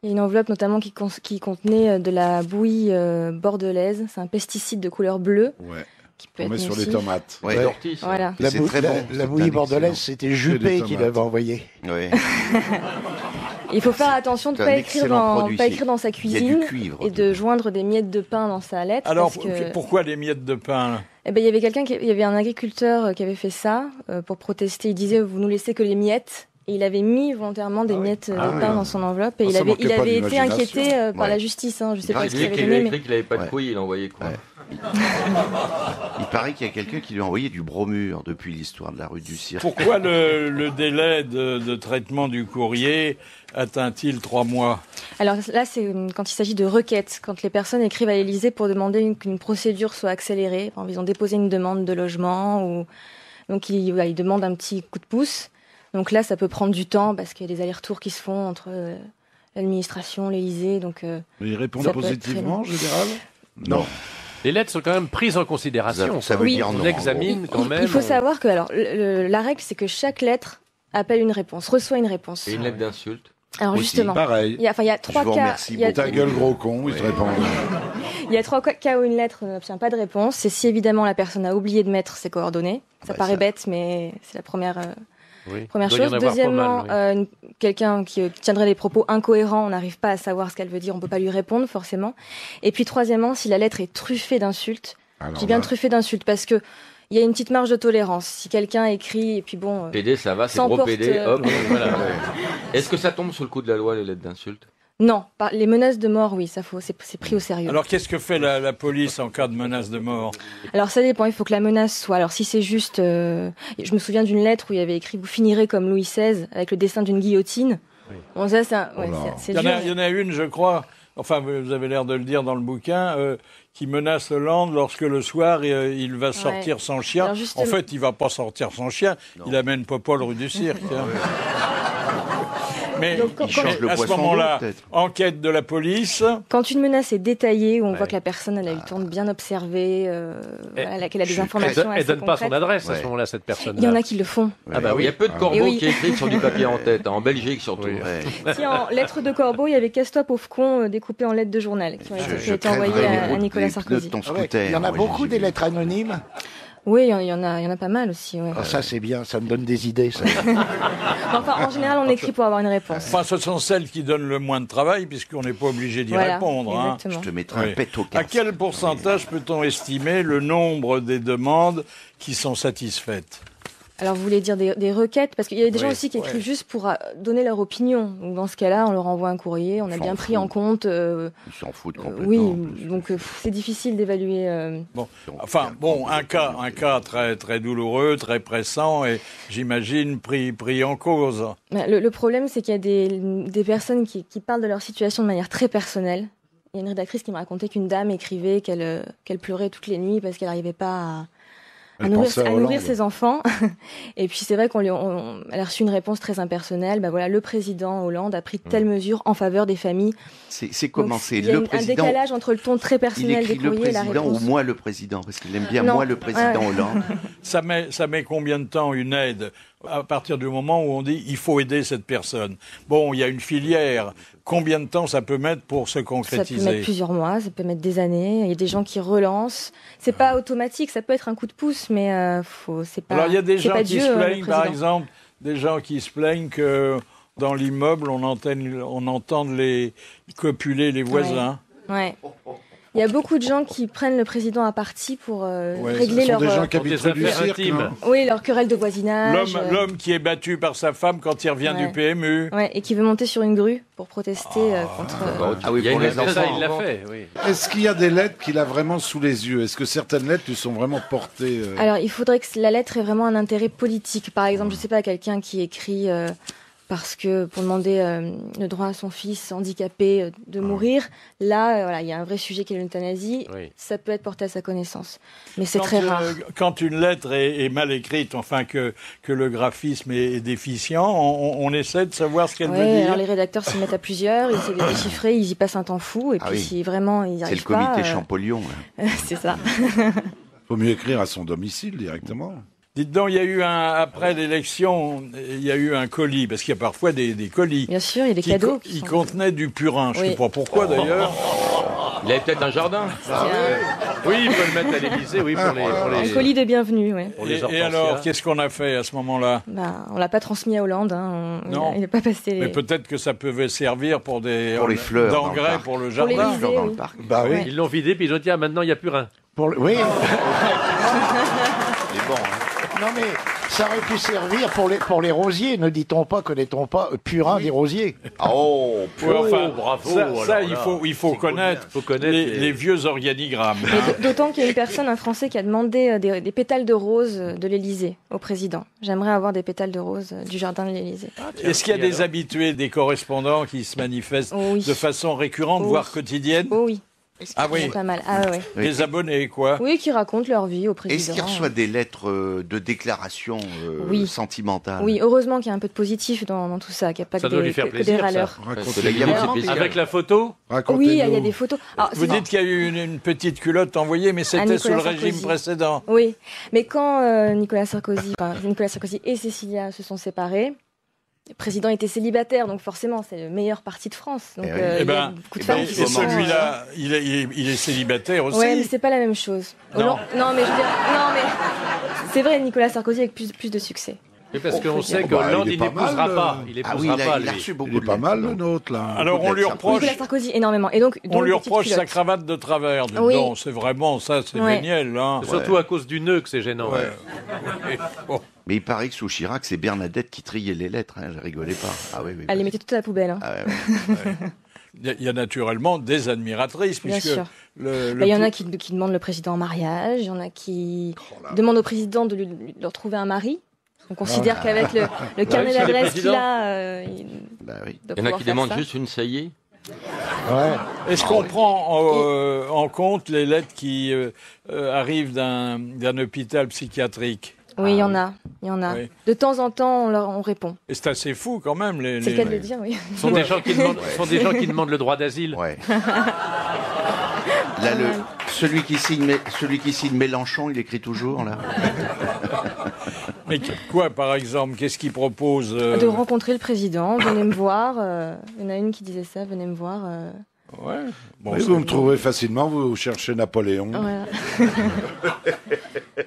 Il y a une enveloppe notamment qui contenait de la bouillie bordelaise. C'est un pesticide de couleur bleue. Ouais. Qui peut On être met sur les nocif. tomates. Ouais, d'ortie, ça. Voilà. Et c'est très bon. La bouillie bordelaise, c'était Juppé qui l'avait envoyé. Ouais. Il faut faire attention de C'est ne un pas écrire excellent produit, pas écrire dans sa il y a du cuisine cuivre et de joindre des miettes de pain dans sa lettre. Alors, parce que... pourquoi des miettes de pain là? Eh ben, il y avait il y avait un agriculteur qui avait fait ça pour protester. Il disait, vous nous laissez que les miettes. Et il avait mis volontairement des miettes de pain dans son enveloppe. Et Ah, ça il manquait pas avait été d'imagination. inquiété par Ouais. la justice. Je sais pas ce qu'il Il avait a donné, mais... écrit qu'il n'avait pas de couilles, il a envoyé quoi? Il paraît qu'il y a quelqu'un qui lui a envoyé du bromure depuis l'histoire de la rue du Cirque. Pourquoi le délai de traitement du courrier atteint-il 3 mois? Alors là, c'est quand il s'agit de requêtes, quand les personnes écrivent à l'Élysée pour demander qu'une procédure soit accélérée. Par exemple, ils ont déposé une demande de logement ou donc ils demandent un petit coup de pouce. Donc là, ça peut prendre du temps parce qu'il y a des allers-retours qui se font entre l'administration, l'Élysée. Donc Mais ils répondent ça peut être positivement en très long. général? Non. Les lettres sont quand même prises en considération. Ça veut Oui. dire non. On en examine quand même. Il faut savoir que alors la règle, c'est que chaque lettre appelle une réponse, reçoit une réponse. Et une lettre d'insulte. Alors Aussi, justement, Pareil. il y a Je trois vous cas. remercie Il y a, beaucoup. Ta gueule, gros con, ils te répondent. il y a 3 cas où une lettre n'obtient pas de réponse. C'est si évidemment la personne a oublié de mettre ses coordonnées. Ça Ouais, paraît ça. bête, mais c'est la première. Oui. Première Il doit y chose. en avoir pas Deuxièmement, mal, oui. quelqu'un qui tiendrait des propos incohérents, on n'arrive pas à savoir ce qu'elle veut dire, on peut pas lui répondre forcément. Et puis troisièmement, si la lettre est truffée d'insultes, Alors je dis bien là, truffée d'insultes parce que il y a une petite marge de tolérance. Si quelqu'un écrit et puis bon, PD, ça va, c'est Sans gros porte, PD, hop, voilà. Ouais. Est-ce que ça tombe sous le coup de la loi, les lettres d'insulte? non, les menaces de mort, oui, c'est pris au sérieux. Alors, qu'est-ce que fait la police en cas de menace de mort? Alors ça dépend, il faut que la menace soit. Alors si c'est juste, je me souviens d'une lettre où il y avait écrit vous finirez comme Louis XVI avec le dessin d'une guillotine. Oui. Bon ça, c'est Oh là. c'est Il dur. y en a une, je crois, enfin, vous avez l'air de le dire dans le bouquin, qui menace Hollande lorsque le soir, il va sortir sans chien. Alors, justement- En fait, il va pas sortir sans chien, il amène Popol rue du Cirque. Mais Donc, quand- Il change le à ce poisson d'eau, moment-là, peut-être. enquête de la police. Quand une menace est détaillée, où on Ouais. voit que la personne elle a eu le temps de bien observer, voilà, qu'elle a des je- informations Elle assez donne pas son concrètes. adresse à Ouais. ce moment-là, cette personne. Il y en a qui le font. Ah bah Il oui. y a peu de corbeaux Et oui. qui écrivent sur du papier en tête, hein, en Belgique surtout. Oui. Ouais. Si en lettres de corbeau, il y avait Casse-toi pauvre con découpées en lettres de journal qui ont été envoyées crèverais les à routes Nicolas des pneus de Sarkozy. ton Ah ouais, scooter. il y en a Moi, beaucoup j'ai des vu. lettres anonymes. Oui, il y en a pas mal aussi. Ouais. Ah, ça c'est bien, ça me donne des idées. Ça. Enfin, en général, on écrit pour avoir une réponse. Enfin, ce sont celles qui donnent le moins de travail, puisqu'on n'est pas obligé d'y Voilà, répondre. Hein. exactement. Je te mettrai Oui. un pet au À casque. quel pourcentage peut-on estimer le nombre des demandes qui sont satisfaites? Alors, vous voulez dire des requêtes? Parce qu'il y a des gens Oui, aussi qui écrivent ouais. juste pour donner leur opinion. Donc, dans ce cas-là, on leur envoie un courrier, on a S'en bien pris fout. en compte. Ils s'en foutent complètement. Oui, en plus. donc c'est difficile d'évaluer. Bon, enfin, bon, un cas très, très douloureux, très pressant, et j'imagine pris en cause. Le problème, c'est qu'il y a des personnes qui parlent de leur situation de manière très personnelle. Il y a une rédactrice qui me racontait qu'une dame écrivait qu'elle pleurait toutes les nuits parce qu'elle n'arrivait pas à Elle nourrir, pensait à à nourrir Hollande. ses enfants. Et puis c'est vrai elle a reçu une réponse très impersonnelle. Ben voilà, le président Hollande a pris telle mesure en faveur des familles. C'est comment Donc, c'est il y a le un président. décalage entre le ton très Il personnel des écrit le courriers et la président réponse. ou moi le président parce qu'il aime bien Non. moi le président Ouais. Hollande. Ça met combien de temps une aide à partir du moment où on dit il faut aider cette personne? Bon, il y a une filière. Combien de temps ça peut mettre pour se Ça peut concrétiser? mettre plusieurs mois, ça peut mettre des années. Il y a des gens qui relancent. C'est pas automatique, ça peut être un coup de pouce, mais c'est pas. Alors il y a des c'est gens pas qui Dieu, se le plaignent, par président. exemple, des gens qui se plaignent que dans l'immeuble on entende les copuler les voisins. Ouais. Il y a beaucoup de gens qui prennent le président à parti pour régler ce sont leur, des gens qui Pour habitent des rue du affaires Cirque, intimes. non? oui, leur querelle de voisinage. L'homme qui est battu par sa femme quand il revient Ouais. du PMU. Ouais, et qui veut monter sur une grue pour protester contre. Ah oui, Il y a pour une les lettre Ça, enfants. il l'a fait, oui. Est-ce qu'il y a des lettres qu'il a vraiment sous les yeux? Est-ce que certaines lettres lui sont vraiment portées Alors, il faudrait que la lettre ait vraiment un intérêt politique. Par exemple, je sais pas, quelqu'un qui écrit parce que pour demander le droit à son fils handicapé de mourir, là, voilà, il y a un vrai sujet qui est l'euthanasie. Oui. Ça peut être porté à sa connaissance, mais c'est très rare. Quand une lettre est mal écrite, enfin que le graphisme est déficient, on essaie de savoir ce qu'elle veut dire. Alors les rédacteurs s'y mettent à plusieurs, ils essaient de déchiffrer, ils y passent un temps fou, et puis si vraiment ils n'y arrivent pas... C'est le comité Champollion. C'est ça. Faut mieux écrire à son domicile directement. Dites donc, il y a eu après l'élection, il y a eu un colis, parce qu'il y a parfois des colis. Bien sûr, il y a des cadeaux. Qui contenaient du purin. Je ne sais pas pourquoi d'ailleurs. Il avait peut-être un jardin. Oui, il peut le mettre à l'Élysée, oui, pour les... Un colis de bienvenue, oui. Et alors, qu'est-ce qu'on a fait à ce moment-là? On l'a pas transmis à Hollande. Hein. Non. Il n'est pas passé. Mais peut-être que ça pouvait servir pour les fleurs, d'engrais pour le jardin. Pour les dans le parc. Bah oui. Ils l'ont vidé, puis ils ont dit, maintenant, il n'y a plus rien. Oui. Il est bon, hein. Non mais ça aurait pu servir pour les rosiers, ne dit-on pas, connaît-on pas, purin des rosiers. Oh, enfin, bravo. Ça il faut connaître, les vieux organigrammes. D'autant qu'il y a une personne, un Français, qui a demandé des pétales de rose de l'Élysée au président. J'aimerais avoir des pétales de rose du jardin de l'Élysée. Est-ce qu'il y a des habitués, des correspondants qui se manifestent de façon récurrente, voire quotidienne? Oui. Ah oui, pas mal. Ah ouais. Les abonnés, quoi. Oui, qui racontent leur vie au président. Est-ce qu'il reçoit des lettres de déclaration sentimentales? Oui, heureusement qu'il y a un peu de positif dans tout ça, qu'il n'y a pas que des râleurs. Avec la photo? Oui, il y a des photos. Alors, vous dites qu'il y a eu une petite culotte envoyée, mais c'était sous le régime précédent. Oui, mais quand Nicolas Sarkozy et Cécilia se sont séparés, le président était célibataire, donc forcément, c'est le meilleur parti de France. Donc, il y a beaucoup de femmes qui et celui-là, il est célibataire aussi. Oui, mais c'est pas la même chose. Non, mais je veux dire, mais c'est vrai, Nicolas Sarkozy avec plus de succès. Oui, parce qu'on sait que Hollande, il n'épousera pas. Il épousera pas, lui. Il est pas mal, le nôtre, là. Alors, on lui reproche... Nicolas Sarkozy, énormément. Et donc on lui reproche sa cravate de travers. Non, c'est vraiment ça, c'est génial. Hein. Surtout à cause du nœud que c'est gênant. Mais il paraît que sous Chirac, c'est Bernadette qui triait les lettres. Hein, je rigolais pas. Ah oui. Elle les mettait toutes à la poubelle. Hein. Ah ouais. Il y a naturellement des admiratrices. Bien puisque sûr. Il y en a qui demandent le président en mariage. Il y en a qui demandent au président de leur trouver un mari. On considère qu'avec le carnet d'adresse qu'il a, il y en a qui demandent juste une saillie. Est-ce qu'on prend en compte les lettres qui arrivent d'un hôpital psychiatrique? Oui, il y en a. Oui. De temps en temps, on répond. Et c'est assez fou quand même. C'est le cas de le dire, oui. Ce sont des gens qui demandent le droit d'asile. Ouais. Là, celui qui signe Mélenchon, il écrit toujours, là. Mais quoi, par exemple? Qu'est-ce qu'il propose De rencontrer le président, venez me voir. Il y en a une qui disait ça, venez me voir. Ouais. Bon, oui, vous me trouvez facilement, vous cherchez Napoléon. Voilà.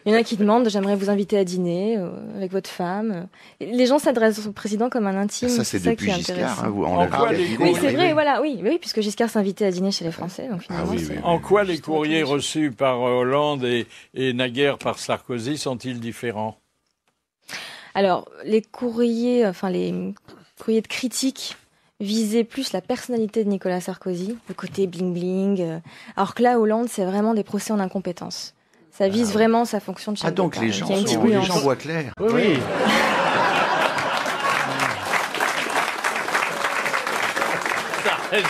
Il y en a qui demandent, j'aimerais vous inviter à dîner avec votre femme. Les gens s'adressent au président comme un intime. Ça, c'est depuis Giscard. Hein, oui, c'est vrai, voilà, oui, puisque Giscard s'invitait à dîner chez les Français. Donc finalement, en quoi les courriers reçus par Hollande et naguère par Sarkozy sont-ils différents? Alors, les courriers de critique visaient plus la personnalité de Nicolas Sarkozy, le côté bling-bling, alors que là, Hollande, c'est vraiment des procès en incompétence. Ça vise vraiment sa fonction de chef d'État. Donc les gens voient clair. Oui. T'as raison,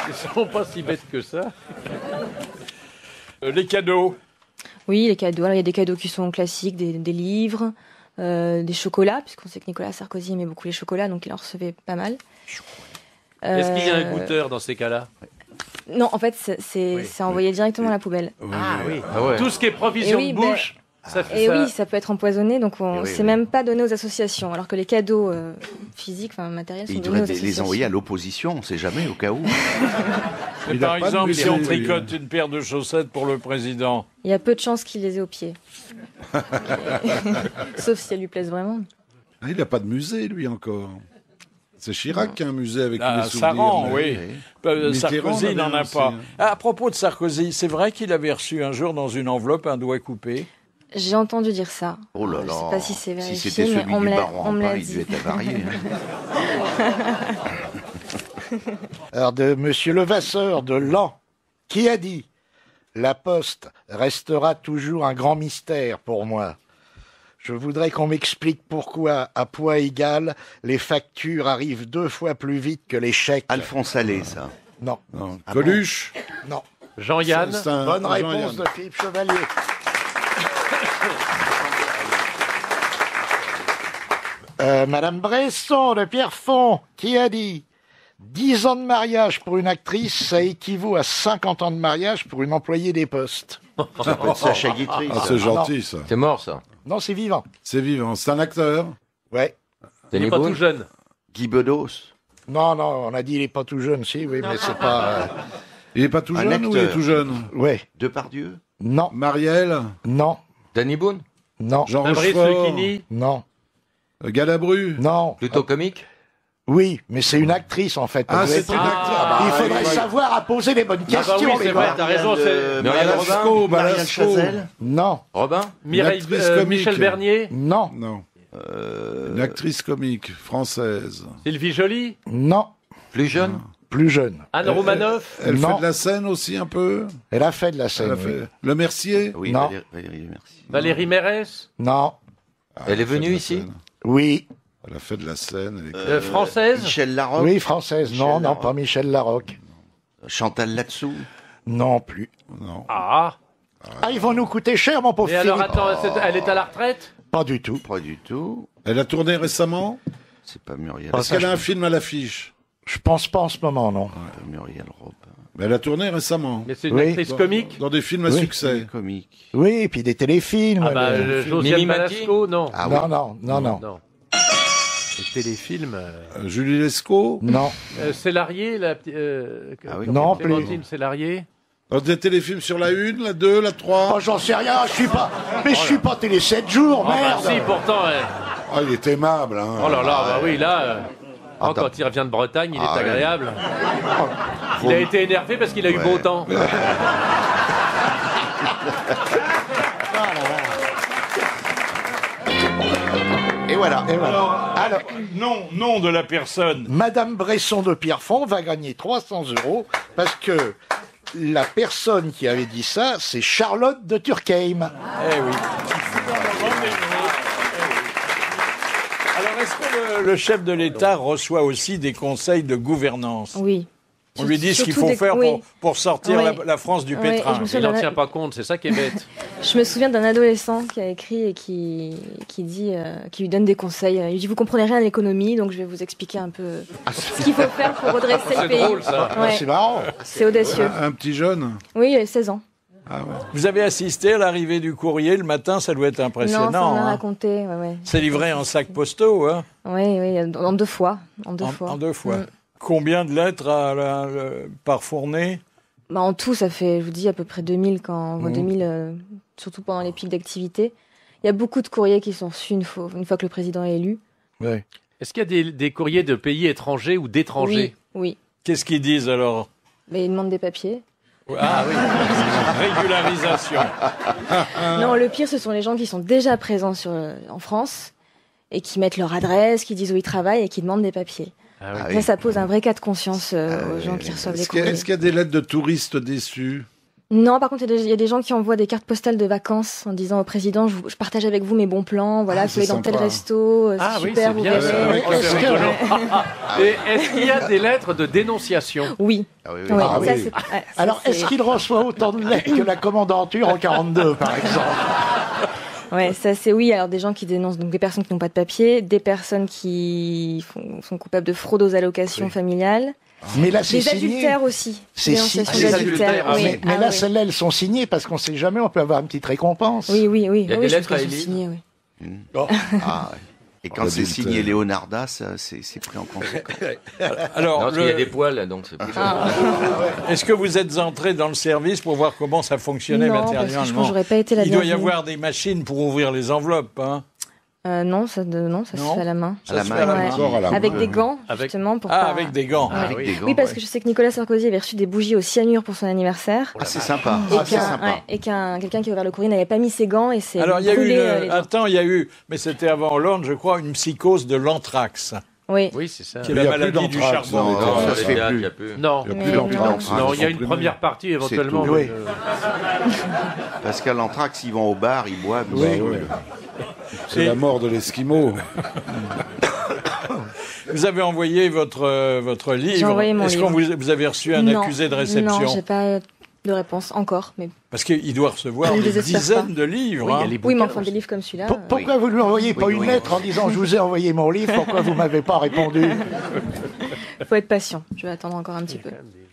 ils sont pas si bêtes que ça. Les cadeaux. Oui, les cadeaux. Alors, il y a des cadeaux qui sont classiques, des livres, des chocolats, puisqu'on sait que Nicolas Sarkozy aimait beaucoup les chocolats, donc il en recevait pas mal. Est-ce qu'il y a un goûteur dans ces cas-là? Non, en fait, c'est envoyé directement à la poubelle. Ah oui. Tout ce qui est provision de bouche, ça fait ça. Oui, ça peut être empoisonné, donc c'est même pas donné aux associations, alors que les cadeaux physiques, matériels, sont donnés aux associations. Il les envoyer à l'opposition, on sait jamais, au cas où. Par exemple, si on tricote une paire de chaussettes pour le président, il y a peu de chances qu'il les ait aux pieds. Sauf si elles lui plaisent vraiment. Il n'a pas de musée, lui, encore. C'est Chirac qui a un musée avec les souvenirs. Ça rend, oui. Sarkozy n'en a pas. À propos de Sarkozy, c'est vrai qu'il avait reçu un jour dans une enveloppe un doigt coupé? J'ai entendu dire ça. Oh là là. Je sais pas si c'est vérifié, si c'était celui mais du baron on me l'a il devait être avarié. Alors, de Monsieur Levasseur de Laon, qui a dit « La Poste restera toujours un grand mystère pour moi. Je voudrais qu'on m'explique pourquoi, à poids égal, les factures arrivent 2 fois plus vite que les chèques. Alphonse Allais, ça. Non. Non. Coluche. Non. Jean-Yann. Bonne réponse de Philippe Chevalier. Madame Bresson de Pierrefonds, qui a dit 10 ans de mariage pour une actrice, ça équivaut à 50 ans de mariage pour une employée des postes. Ça peut être Sacha Guitry. Ah, c'est gentil, ça. C'est mort, ça. Non, c'est vivant. C'est vivant. C'est un acteur. Ouais. Il n'est pas tout jeune. Guy Bedos. Non, on a dit il est pas tout jeune, si, oui, mais c'est pas... Il est pas tout jeune ou il est tout jeune? Ouais. Depardieu. Non. Marielle. Non. Danny Boone. Non. Jean Fabrice Rochefort. Lucchini. Non. Galabru. Non. Plutôt comique. Oui, mais c'est une actrice en fait. Ah, Vous c'est êtes- une actrice. Il faudrait savoir à poser les bonnes questions. bah oui, c'est les vrai, gars. t'as raison. C'est Muriel Balasco, Marianne Balasco. Chazelle. Non. Robin. Mireille, actrice comique. Michel Bernier. Non. Non. Une actrice comique française. Sylvie Joly. Non. Plus jeune. Plus jeune. Anne Romanoff. Elle Non. fait de la scène aussi un peu. Elle a fait de la Elle scène. a oui. fait Le Mercier. Oui, Non. Valérie, merci. Valérie Mérès. Non. Elle est fait venue de la ici. scène. Oui. Elle a fait de la scène. Elle est- Française. Michel Larocque. Oui, française. Michel Non, non, Larocque. pas Michel Larocque. Chantal Latsou. Non plus. Non. Ah. Ah, ils vont nous coûter cher, mon pauvre Et alors, Philippe. attends, elle est à la retraite? Pas du tout. Pas du tout. Elle a tourné récemment. C'est pas Muriel. Pas Est-ce qu'elle a un film à l'affiche? Je pense pas en ce moment, non. Muriel Robin. Mais elle a tourné récemment. Mais c'est une Oui. actrice comique? Dans des films à Oui. succès. Comique. Oui, et puis des téléfilms. Ah bah, Josiane Mimi Mati. Balasco, non. Ah non, oui. non, non, non, Non. Les téléfilms. Julie Lescaut. non. Célarié, la Ah oui. Non, plus. Clémentine Célarié. Dans des téléfilms sur la 1, la 2, la 3. Oh, j'en sais rien, je suis pas. Mais je suis pas télé 7 jours, Ah bah merde. si, pourtant. Ah, il est aimable. Hein. Oh là là, bah oui, là. Attends. Quand il revient de Bretagne, il Ah est ouais. agréable. Il a été énervé parce qu'il a eu beau temps. Et voilà. Et voilà. Alors, nom de la personne. Madame Bresson de Pierrefonds va gagner 300 € parce que la personne qui avait dit ça, c'est Charlotte de Turckheim. Eh oui. Alors, est-ce que le chef de l'État reçoit aussi des conseils de gouvernance? Oui. On lui dit ce qu'il Surtout faut des- faire oui. pour sortir Ouais. la France du Ouais, pétrin. je me Il souviens n'en d'un- tient pas compte, c'est ça qui est bête. Je me souviens d'un adolescent qui a écrit et qui dit, qui lui donne des conseils. Il lui dit, vous comprenez rien à l'économie, donc je vais vous expliquer un peu ce qu'il faut faire pour redresser le C'est pays. drôle, ça. Ouais. C'est marrant. C'est audacieux. Un petit jeune. Oui, il a 16 ans. Ah ouais. Vous avez assisté à l'arrivée du courrier le matin, ça doit être Non, ça impressionnant. m'a hein. raconté. Ouais. C'est livré en sacs postaux, hein, Oui, en 2 fois. En 2 fois. en 2 fois. Mm. Combien de lettres par fournée? Bah, en tout, ça fait, je vous dis, à peu près 2000, Mmh. 2000 surtout pendant les pics d'activité. Il y a beaucoup de courriers qui sont reçus une fois que le président est élu. Ouais. Est-ce qu'il y a des courriers de pays étrangers ou d'étrangers? Oui. Qu'est-ce qu'ils disent alors? Mais ils demandent des papiers. Ah oui, régularisation. Non, le pire, ce sont les gens qui sont déjà présents en France et qui mettent leur adresse, qui disent où ils travaillent et qui demandent des papiers. Ah oui. Là, ça pose un vrai cas de conscience aux gens qui reçoivent les Est-ce qu'il y a- courriers. est-ce qu'il y a des lettres de touristes déçus? Non, par contre, il y a des gens qui envoient des cartes postales de vacances en disant au président, je partage avec vous mes bons plans, voilà, Ah, vous allez c'est dans tel sympa. resto, c'est Ah oui, super, c'est vous bien. verrez. ça. Est-ce C'est que- rigolo. Et est-ce qu'il y a des lettres de dénonciation? Oui. Ah oui, Ouais, oui. Ah ça, oui. c'est- ouais, ça, Alors, c'est- est-ce qu'il reçoit autant de lettres que la commandanture en 42, par exemple? Ouais, ça c'est oui. Alors des gens qui dénoncent donc des personnes qui n'ont pas de papier, des personnes qui sont coupables de fraude aux allocations familiales, Mais là, c'est des signé. adultères aussi. C'est Dénonciation signé. d'adultère. Ah, Oui. Mais Ah, là, oui. celles-là, elles sont signées parce qu'on sait jamais, on peut avoir une petite récompense. Oui, oui, oui. Il y a oui, des je lettres pense à qu'elles sont élire. signées, oui. Ah, ouais. Et quand c'est Adulte. signé Leonarda, ça, c'est pris en conséquence. Alors, Non, parce qu'il y a des poils, donc c'est plus. est-ce que vous êtes entré dans le service pour voir comment ça fonctionnait Non, parce que je matériellement? pense que j'aurais pas été la Il doit y bienvenue. avoir des machines pour ouvrir les enveloppes, hein? Non, ça se Non. fait à la main. À la se main. fait à la Ouais. main. Encore à la Avec main. des gants, Avec- justement, pour Ah, pas... avec des gants. Avec des gants. Oui, parce ouais. que je sais que Nicolas Sarkozy avait reçu des bougies au cyanure pour son anniversaire. Ah, c'est sympa. Et Ah, c'est qu'un sympa. ouais, et quelqu'un qui a ouvert le courrier n'avait pas mis ses gants et s'est Alors, il y a eu brûlé les doigts. attends, il y a eu, mais c'était avant Hollande, je crois, une psychose de l'anthrax, Oui. Oui, c'est ça. qui est Il y la a plus maladie du d'anthrax charbon. dans les Non, théâtres. ça se fait Il y plus. a plus. Non. Il y a Mais plus d'anthrax. Non, il y a une Comprimés. première partie éventuellement. tout. mais, Oui. Parce qu'à l'anthrax, ils vont au bar, ils boivent. Ouais, ils ouais. C'est la mort de l'Esquimau. Vous avez envoyé votre livre. J'ai envoyé mon Est-ce qu'on livre. vous avez reçu un accusé de réception? Non, j'ai pas de réponse encore. Mais... Parce qu'il doit recevoir Je ne des désespère dizaines pas. de livres. Oui, hein. oui, mais enfin des livres comme celui-là. Pourquoi vous ne lui envoyez pas une lettre en disant je vous ai envoyé mon livre, pourquoi vous m'avez pas répondu? Il faut être patient. Je vais attendre encore un petit peu.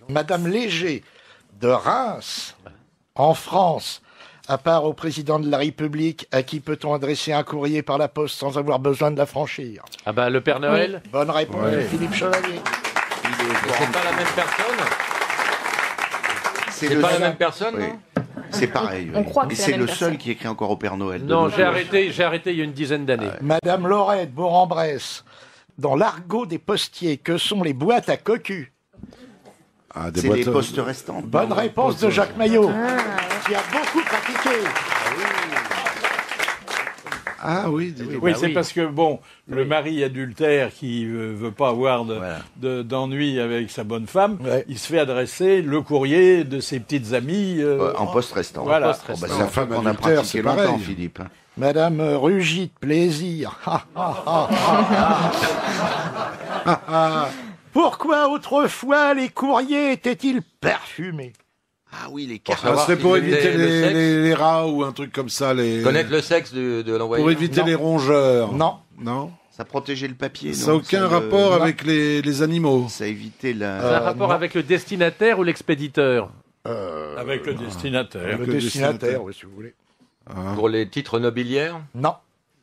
Madame Léger de Reims, en France, à part au président de la République, à qui peut-on adresser un courrier par la poste sans avoir besoin de la franchir? Ah bah le Père Noël. Oui. Bonne réponse de Philippe Chevalier. C'est pas la même personne. C'est pas la même personne, oui. non C'est pareil. On oui. croit que Et c'est la c'est même le personne. seul qui écrit encore au Père Noël. Non, j'ai arrêté il y a une dizaine d'années. Madame Laurette Bourg-en-Bresse, dans l'argot des postiers, que sont les boîtes à cocu? C'est les postes restants. Bonne réponse de Jacques Maillot, qui a beaucoup pratiqué. Ah oui, Oui, c'est parce que, bon, le mari adultère qui veut pas avoir d'ennui avec sa bonne femme, il se fait adresser le courrier de ses petites amies. En poste restant. Voilà. En poste restant. Sa femme on a adultère, pratiqué c'est pareil. longtemps, Philippe. Madame Rugit Plaisir. Pourquoi autrefois les courriers étaient-ils parfumés? Ah oui, les Ça serait pour éviter les rats ou un truc comme ça. Connaître le sexe de l'envoyé. Pour éviter les rongeurs. Non. Non. Ça protégeait le papier. Ça n'a aucun rapport avec les animaux. Ça évitait la. Ça a un rapport avec le destinataire ou l'expéditeur? Avec le destinataire. Le destinataire, oui, si vous voulez. Pour les titres nobiliaires? Non.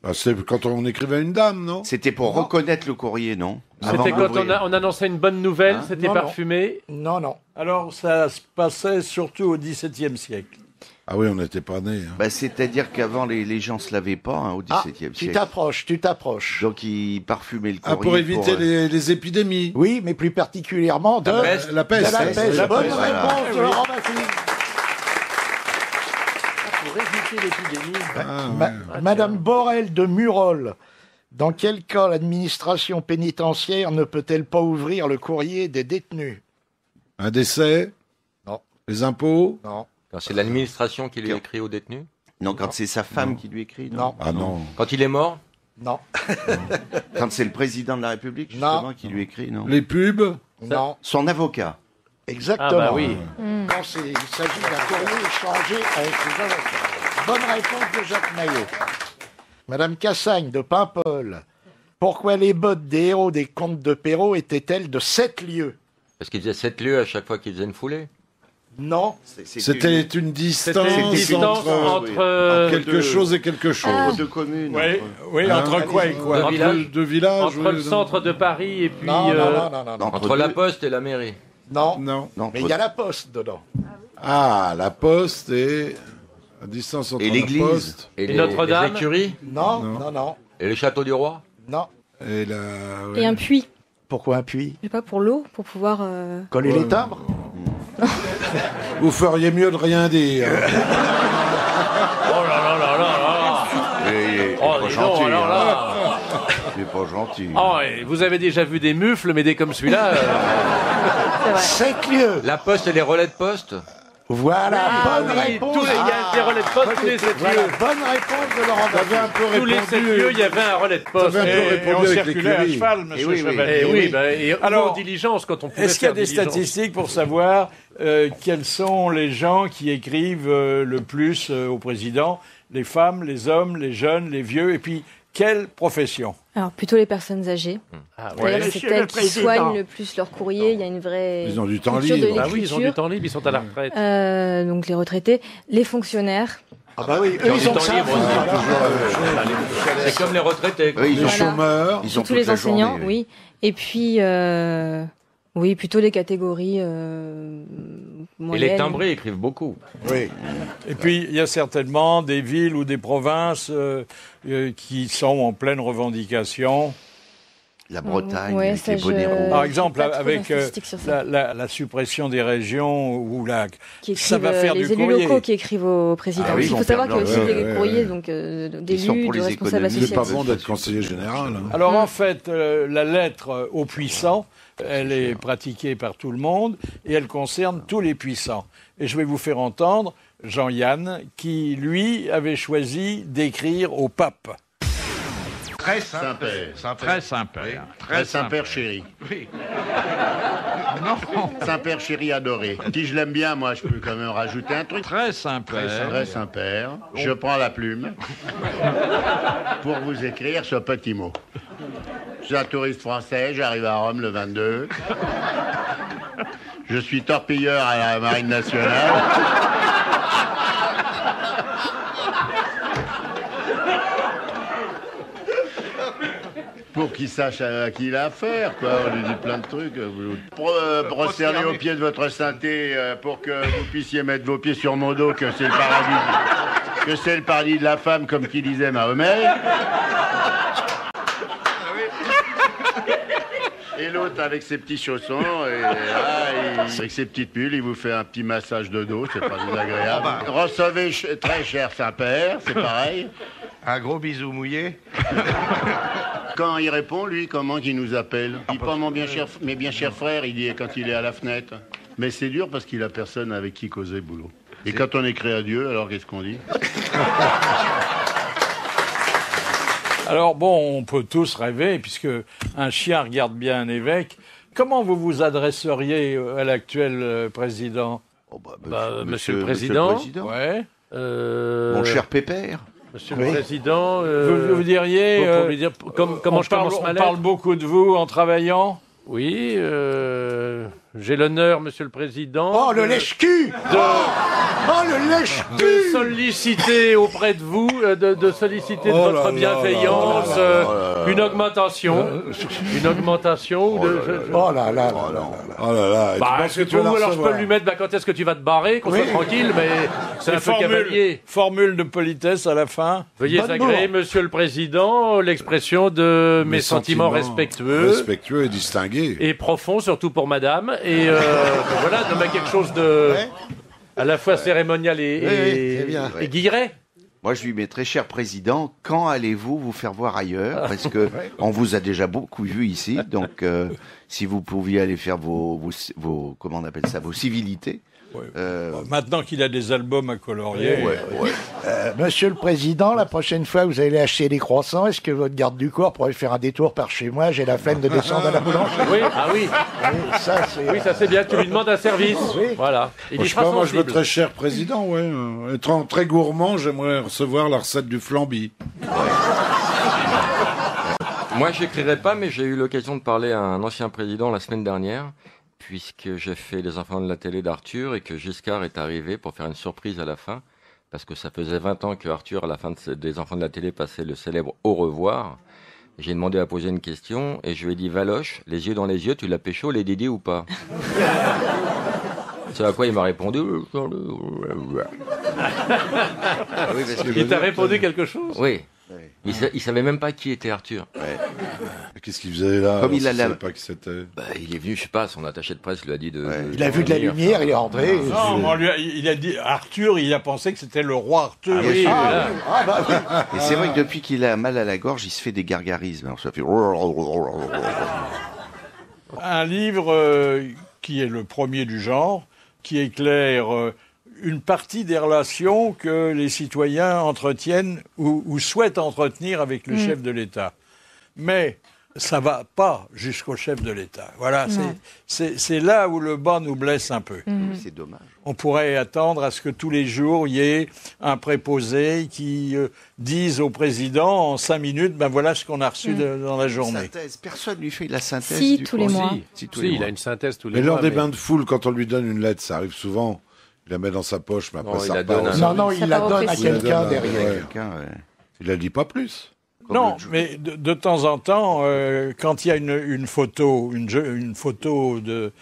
Bah, c'est quand on écrivait à une dame, non? C'était pour reconnaître le courrier, non? C'était quand on annonçait une bonne nouvelle, c'était Non, parfumé. Non, non. Alors, ça se passait surtout au XVIIe siècle. Ah oui, on n'était pas nés. Hein. Bah, c'est-à-dire qu'avant, les gens se lavaient pas au XVIIe Tu siècle. t'approches. Donc, ils parfumaient le Ah, courrier. pour éviter les épidémies. Oui, mais plus particulièrement de La peste. La peste. La Bonne peste, réponse de Laurent Baffy. Pour éviter l'épidémie. Madame Borel de Murol, dans quel cas l'administration pénitentiaire ne peut-elle pas ouvrir le courrier des détenus? Un décès? Non. Les impôts? Non. Quand c'est l'administration qui lui écrit au détenu? Non, quand c'est sa femme qui lui écrit. Non. Ah non. Quand il est mort? Non. Quand c'est le président de la République, justement, qui lui écrit, non. Les pubs? Non. Son avocat. Exactement. Ah bah oui. Quand il s'agit d'un courrier échangé avec les avocats. Bonne réponse de Jacques Maillot. Madame Cassagne de Paimpol, pourquoi les bottes des héros des contes de Perrault étaient-elles de 7 lieues? Parce qu'il faisait 7 lieues à chaque fois qu'il faisait une foulée? Non. C'était une distance, entre quelque chose et quelque chose. Entre deux communes. Oui, entre quoi et quoi? Deux villages. Entre le centre de Paris et puis... Non. Entre la poste et la mairie? Non. Non. Mais il y a la poste dedans. Ah, la poste et la distance entre Et l'église. la poste Et Notre-Dame? les écuries? Non. Et le château du roi? Non. et la. Et un puits. Pourquoi un puits? Je sais pas, pour l'eau, pour pouvoir... Coller les timbres? Vous feriez mieux de rien dire. Oh là là là là là! Oh, dis donc, alors là! C'est pas gentil. Oh, et vous avez déjà vu des mufles, mais des comme celui-là. C'est vrai. 7 lieues. La poste et les relais de poste? Voilà, bonne oui, réponse. il y a des relais de poste tous les 7 Voilà, lieues. bonne réponse de Laurent J'avais un Baffy. peu Tous les 7 répondu. lieues, il y avait un relais de poste. T'avais un peu Et répondu on avec circulait à l'écurie. cheval, monsieur oui, Chevalier. Eh oui, et Alors, en diligence, quand on pouvait Est-ce qu'il y a faire des diligence. statistiques pour savoir quels sont les gens qui écrivent le plus au président? Les femmes, les hommes, les jeunes, les vieux, et puis quelle profession? Alors, plutôt les personnes âgées. Ah C'est-à-dire que c'est Monsieur le elles qui Président. soignent le plus leur courrier. Il y a une vraie Ils ont du temps culture de libre. Ah oui, ils ont du l'écriture. temps libre, ils sont à la retraite. Donc les retraités, les fonctionnaires. Ah bah oui, Ils eux ont ils du ont temps ça. libre aussi. C'est comme les retraités. Oui, ils Les ont, chômeurs. ils ont Surtout toute les la enseignants, journée, oui. Et puis, oui, plutôt les catégories Et moyennes. les timbrés écrivent beaucoup. Oui. Et puis, il y a certainement des villes ou des provinces qui sont en pleine revendication. La Bretagne, Ouais, avec ça, les bonnets rouges. Par exemple, pas trop avec d'instatistiques sur ça. la suppression des régions où Qui ça écrivent, va faire les du élus courrier. locaux qui écrivent au président. Ah oui, Il ils faut vont savoir qu'il y a faire aussi leur- des courriers donc, d'élus, pour de les responsables économies. C'est pas associatifs. bon d'être conseiller général. Hein. Alors en fait, la lettre aux puissants, elle est pratiquée par tout le monde et elle concerne tous les puissants. Et je vais vous faire entendre Jean-Yann, qui, lui, avait choisi d'écrire au pape. Très Saint-Père. Très Saint-Père. Très Saint-Père chéri. Oui. Non. Saint-Père chéri adoré. Si je l'aime bien, moi, je peux quand même rajouter un truc. Très Saint-Père. Très Saint-Père. Je prends la plume pour vous écrire ce petit mot. Je suis un touriste français, j'arrive à Rome le 22. Je suis torpilleur à la Marine nationale. Pour qu'il sache à qui il a affaire, quoi. On lui dit plein de trucs. Prosternez au pied de votre sainteté pour que vous puissiez mettre vos pieds sur mon dos, que c'est le paradis, que c'est le paradis de la femme, comme qui disait Mahomet. Et l'autre avec ses petits chaussons, et là, avec ses petites bulles, il vous fait un petit massage de dos, c'est pas désagréable. Recevez très cher Saint-Père, c'est pareil. Un gros bisou mouillé. Quand il répond, lui, comment qu'il nous appelle? Il dit pas mon bien cher frère, il dit quand il est à la fenêtre. Mais c'est dur parce qu'il a personne avec qui causer boulot. Et quand on écrit à Dieu, alors qu'est-ce qu'on dit? Alors bon, on peut tous rêver, puisque un chien regarde bien un évêque. Comment vous vous adresseriez à l'actuel président? Monsieur le Président. Ouais. Mon cher Pépère. Monsieur le Président. Vous diriez... pour lui dire comment je commence ma lettre. On parle beaucoup de vous en travaillant? Oui, j'ai l'honneur, Monsieur le Président... Oh, le lèche-cul Oh, le lèche-cul de solliciter auprès de vous, de solliciter de votre bienveillance une augmentation. Une augmentation de... Oh là là Oh là là. Bah, alors je peux lui mettre, quand est-ce que tu vas te barrer, qu'on soit tranquille, mais c'est un peu cavalier. Formule de politesse à la fin. Veuillez agréer, Monsieur le Président, l'expression de mes sentiments respectueux. Respectueux et distingués. Et profonds, surtout pour madame. Et voilà, nommer quelque chose de... à la fois cérémonial et guilleret. Moi, je lui mets très cher président, quand allez-vous vous faire voir ailleurs? Parce que on vous a déjà beaucoup vu ici, donc si vous pouviez aller faire vos comment on appelle ça, vos civilités. Maintenant qu'il a des albums à colorier. Monsieur le Président, la prochaine fois vous allez acheter des croissants, est-ce que votre garde du corps pourrait faire un détour par chez moi? J'ai la flemme de descendre à la boulangerie. Oui, ah oui. Ça c'est bien, tu lui demandes un service. Voilà. Je sais pas, moi je veux très cher président, étant très gourmand, j'aimerais recevoir la recette du flambi. Moi, j'écrirai pas, mais j'ai eu l'occasion de parler à un ancien président la semaine dernière, puisque j'ai fait Les Enfants de la télé d'Arthur et que Giscard est arrivé pour faire une surprise à la fin, parce que ça faisait 20 ans que Arthur, à la fin des Enfants de la télé, passait le célèbre au revoir. J'ai demandé à poser une question et je lui ai dit, Valoche, les yeux dans les yeux, tu l'as pécho, les Didi ou pas? C'est à quoi il m'a répondu. Il t'a répondu quelque chose? Oui. Il savait même pas qui était Arthur. Qu'est-ce qu'il faisait là? Comme il a pas qui c'était. Il est venu, je sais pas, son attaché de presse lui a dit de. Il a vu de la lumière, il est rentré. Non, il a dit Arthur, il a pensé que c'était le roi Arthur. Et c'est vrai que depuis qu'il a mal à la gorge, il se fait des gargarismes. Alors ça fait. Un livre qui est le premier du genre, qui éclaire une partie des relations que les citoyens entretiennent ou souhaitent entretenir avec le chef de l'État. Mais ça va pas jusqu'au chef de l'État. Voilà, c'est là où le bas nous blesse un peu. C'est dommage. On pourrait attendre à ce que tous les jours, il y ait un préposé qui dise au président en 5 minutes, ben voilà ce qu'on a reçu dans la journée. Synthèse. Personne lui fait la synthèse. Si, tous les mois. Si, il a une synthèse tous les mois. Mais lors des bains de foule, quand on lui donne une lettre, ça arrive souvent. Il la met dans sa poche, mais après ça repart. Non, il la donne à quelqu'un derrière. Il la lit pas plus. Non, mais de temps en temps, quand il y a une photo, une photo de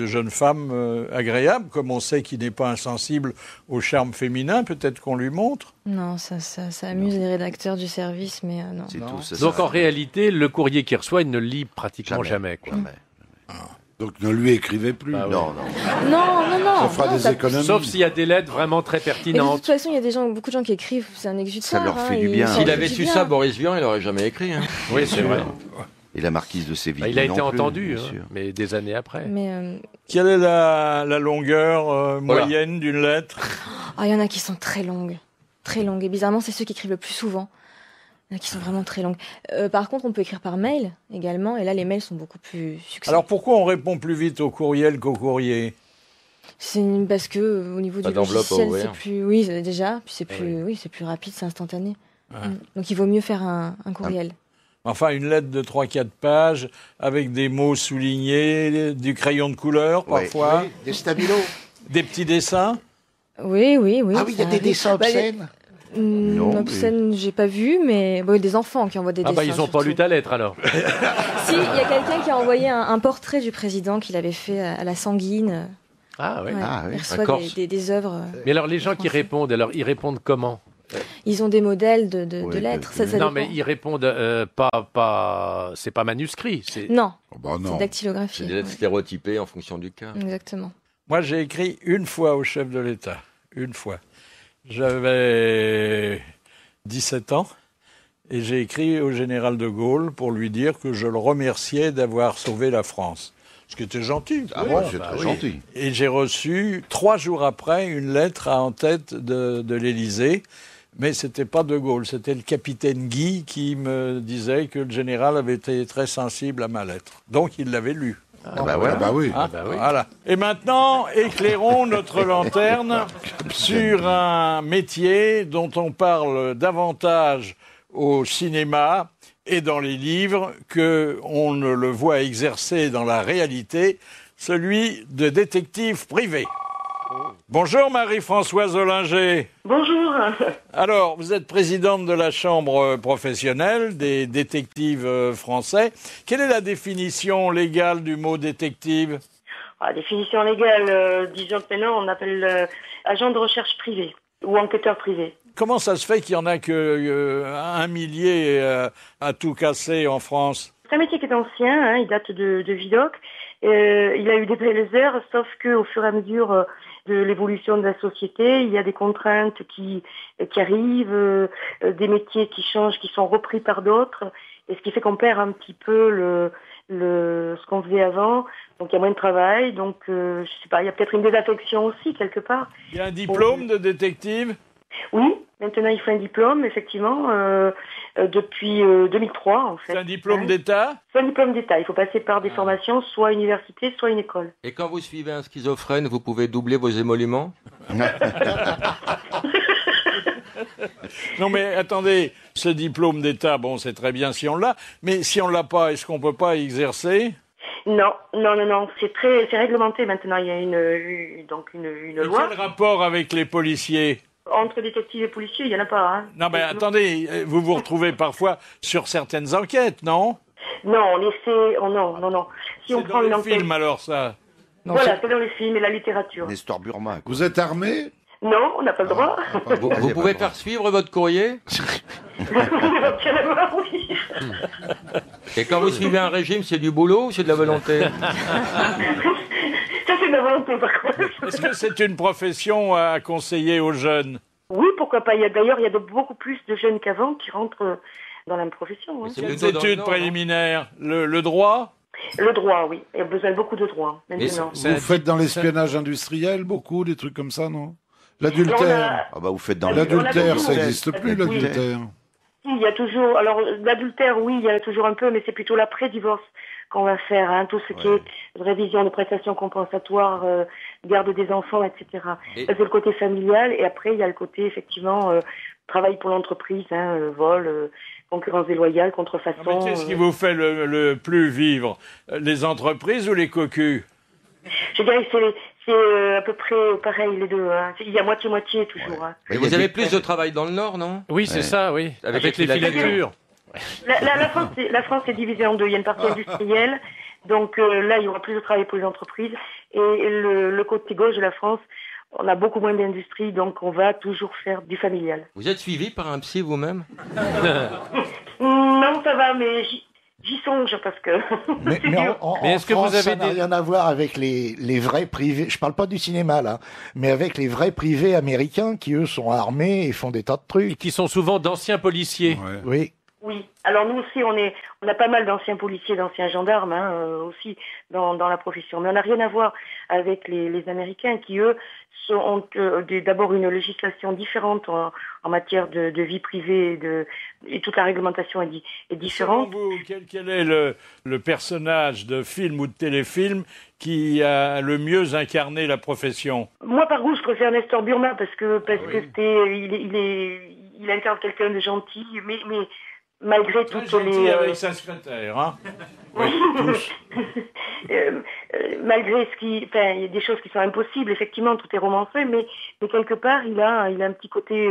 jeune femme agréable, comme on sait qu'il n'est pas insensible au charme féminin, peut-être qu'on lui montre. Non, ça amuse les rédacteurs du service, mais non. Donc en réalité, le courrier qu'il reçoit, il ne le lit pratiquement jamais. Donc ne lui écrivez plus. Non. Ça fera des économies. Sauf s'il y a des lettres vraiment très pertinentes. Mais de toute façon, il y a beaucoup de gens qui écrivent, c'est un exutoire. Ça leur fait du bien. S'il avait su ça, Boris Vian, il n'aurait jamais écrit. Oui, c'est vrai. Et la marquise de Séville. Il a été entendu, mais des années après. Mais Quelle est la longueur moyenne d'une lettre? Il y en a qui sont très longues. Très longues. Et bizarrement, c'est ceux qui écrivent le plus souvent. Il y en a qui sont vraiment très longues. Par contre, on peut écrire par mail également. Et là, les mails sont beaucoup plus succincts. Alors pourquoi on répond plus vite au courriel qu'au courrier? C'est parce que au niveau du logiciel, c'est plus... Oui, déjà. Puis c'est plus, c'est plus rapide, c'est instantané. Donc il vaut mieux faire un courriel. Enfin, une lettre de 3-4 pages, avec des mots soulignés, du crayon de couleur, parfois. Oui, des stabilos. Des petits dessins. Oui. Ah oui, il y a des dessins obscènes. Obscènes, j'ai pas vu, mais des enfants qui envoient des dessins. Ils ont pas lu ta lettre, alors. Si, il y a quelqu'un qui a envoyé un portrait du président qu'il avait fait à la Sanguine. Ah oui. Il reçoit des œuvres. Mais alors, les gens qui répondent, ils répondent comment? Ils ont des modèles de lettres. Ça non, mais ils répondent c'est pas manuscrit. Non. non. C'est dactylographie. C'est des lettres stéréotypées en fonction du cas. Exactement. Moi, j'ai écrit une fois au chef de l'État. Une fois. J'avais 17 ans et j'ai écrit au général de Gaulle pour lui dire que je le remerciais d'avoir sauvé la France. Ce qui était gentil. Ah bon, c'est très gentil. Et j'ai reçu 3 jours après une lettre en tête de l'Élysée. Mais c'était pas de Gaulle, c'était le capitaine Guy qui me disait que le général avait été très sensible à ma lettre. Donc il l'avait lu. Voilà. Et maintenant, éclairons notre lanterne sur un métier dont on parle davantage au cinéma et dans les livres qu'on ne le voit exercer dans la réalité, celui de détective privé. Bonjour Marie-Françoise Ollinger. Bonjour. Alors, vous êtes présidente de la Chambre professionnelle des détectives français. Quelle est la définition légale du mot détective? La définition légale, disons que maintenant on appelle agent de recherche privé ou enquêteur privé. Comment ça se fait qu'il n'y en a qu'un millier à tout casser en France? C'est un métier qui est ancien, il date de Vidocq. Il a eu des belles heures, sauf qu'au fur et à mesure de l'évolution de la société, il y a des contraintes qui arrivent, des métiers qui changent, qui sont repris par d'autres, et ce qui fait qu'on perd un petit peu ce qu'on faisait avant. Donc il y a moins de travail, donc je sais pas, il y a peut-être une désaffection aussi quelque part. Il y a un diplôme de détective? Oui, maintenant il faut un diplôme, effectivement, depuis 2003 en fait. C'est un diplôme d'État? C'est un diplôme d'État, il faut passer par des formations, soit université, soit une école. Et quand vous suivez un schizophrène, vous pouvez doubler vos émoluments? Non mais attendez, ce diplôme d'État, bon c'est très bien si on l'a, mais si on l'a pas, est-ce qu'on peut pas exercer? Non, c'est réglementé maintenant, il y a une loi. Quel rapport avec les policiers? Entre détectives et policiers, il n'y en a pas. Hein. Non, mais attendez, vous vous retrouvez parfois sur certaines enquêtes, non? Non, on essaie... non. Si on prend une enquête... film, alors, ça? Non, voilà, c'est dans les films et la littérature. Nestor Burma. Vous êtes armé? Non, on n'a pas le droit. Vous pouvez faire suivre votre courrier? Oui. Et quand vous suivez un régime, c'est du boulot ou c'est de la volonté? Ça, c'est de la volonté, par contre. Est-ce que c'est une profession à conseiller aux jeunes? Oui, pourquoi pas. D'ailleurs, il y a beaucoup plus de jeunes qu'avant qui rentrent dans la même profession. Hein. Quelles études préliminaires? Le droit? Le droit, oui. Il y a besoin de beaucoup de droit, maintenant. Vous faites dans l'espionnage industriel beaucoup, des trucs comme ça, non? L'adultère. Vous faites dans l'adultère, ça n'existe plus, l'adultère. Il y a toujours, alors l'adultère, oui, il y en a toujours un peu, mais c'est plutôt l'après-divorce qu'on va faire, hein, tout ce qui est révision de prestations compensatoires, garde des enfants, etc. Ça, c'est le côté familial, et après, il y a le côté, effectivement, travail pour l'entreprise, vol, concurrence déloyale, contrefaçon. Qu'est-ce qui vous fait le plus vivre? Les entreprises ou les cocus? Je dirais que c'est à peu près pareil, les deux. Hein. Il y a moitié-moitié, toujours. Hein. Mais vous avez plus de travail dans le Nord, non? Oui, c'est ça, oui. Avec les filatures. La France est divisée en deux. Il y a une partie industrielle, donc là, il y aura plus de travail pour les entreprises. Et le côté gauche de la France, on a beaucoup moins d'industrie, donc on va toujours faire du familial. Vous êtes suivi par un psy vous-même? Non, ça va, mais j'y songe parce que... Mais est-ce que France, vous avez ça n'a rien à voir avec les vrais privés, je parle pas du cinéma là, mais avec les vrais privés américains qui eux sont armés et font des tas de trucs. Et qui sont souvent d'anciens policiers. Oui. Oui. Alors nous aussi, on a pas mal d'anciens policiers, d'anciens gendarmes aussi dans la profession, mais on n'a rien à voir avec les Américains qui eux ont d'abord une législation différente en matière de vie privée et toute la réglementation est différente. Selon vous, quel est le personnage de film ou de téléfilm qui a le mieux incarné la profession? Moi, par goût, je préfère Nestor Burma parce que il incarne quelqu'un de gentil, mais malgré toutes les... avec sa secrétaire, hein. Oui, tous. Malgré il y a des choses qui sont impossibles, effectivement, tout est romancé, mais quelque part, il a un petit côté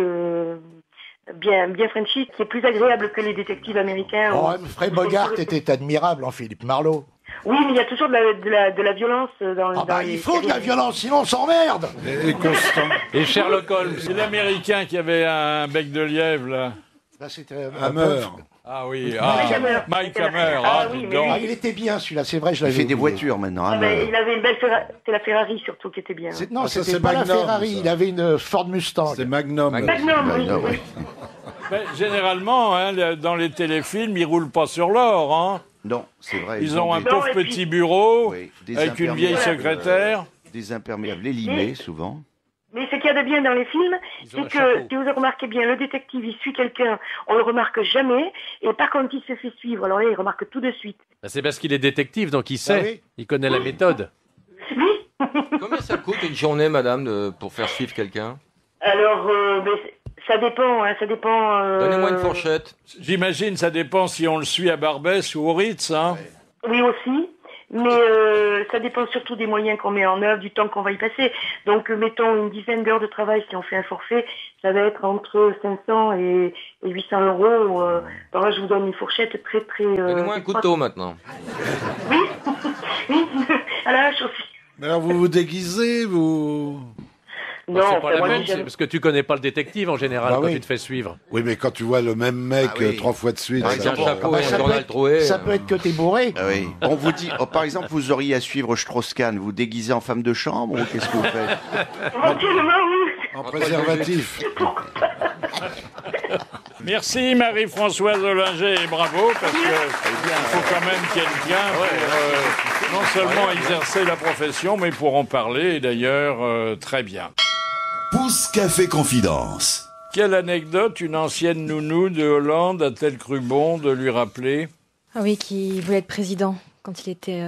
bien Frenchy, qui est plus agréable que les détectives américains. Fred Bogart était admirable en Philippe Marlowe. Oui, mais il y a toujours de la violence dans les... Il faut de la violence, sinon on s'emmerde. Et constant. Et Sherlock Holmes. C'est l'Américain qui avait un bec de lièvre, là. Là, c'était Hammer. Ah oui, Mike Hammer. Il était bien celui-là, c'est vrai, je Il l'avais fait des oublié. voitures maintenant. Il avait une belle Ferrari, c'est la Ferrari surtout qui était bien. Non, ça, c'était c'est pas Magnum, la Ferrari, ça. il avait une Ford Mustang. C'est Magnum. Magnum, oui. Généralement, dans les téléfilms, ils roulent pas sur l'or, hein. Non, c'est vrai. Ils ont un pauvre petit bureau des avec une vieille secrétaire. Des imperméables élimés, souvent. Mais ce qu'il y a de bien dans les films, c'est que, si vous remarquez bien, le détective, il suit quelqu'un, on le remarque jamais, et par contre, il se fait suivre, alors là, il remarque tout de suite. C'est parce qu'il est détective, donc il sait, il connaît la méthode. Combien ça coûte une journée, madame, pour faire suivre quelqu'un? Alors, ça dépend, ça dépend... Donnez-moi une fourchette. J'imagine, ça dépend si on le suit à Barbès ou au Ritz, hein. Oui, aussi. Mais ça dépend surtout des moyens qu'on met en œuvre, du temps qu'on va y passer. Donc, mettons une dizaine d'heures de travail, si on fait un forfait, ça va être entre 500 et 800 euros. Alors là, je vous donne une fourchette très, très... Donnez-moi un couteau, maintenant. Oui, à la hache aussi. Mais alors, vous vous déguisez, vous... Non, c'est pas la même, c'est parce que tu connais pas le détective en général quand tu te fais suivre. Oui, mais quand tu vois le même mec 3 fois de suite... Avec un chapeau et un journal troué... Ça peut être que t'es bourré. Ah oui. On vous dit, par exemple, vous auriez à suivre Strauss-Kahn, vous déguisez en femme de chambre ou qu'est-ce que vous faites? En préservatif. Merci Marie-Françoise Ollinger et bravo, parce qu'il faut quand même quelqu'un pour non seulement exercer la profession, mais pour en parler, et d'ailleurs, très bien. Pousse Café Confidence. Quelle anecdote une ancienne nounou de Hollande a-t-elle cru bon de lui rappeler? Ah oui, qui voulait être président quand il était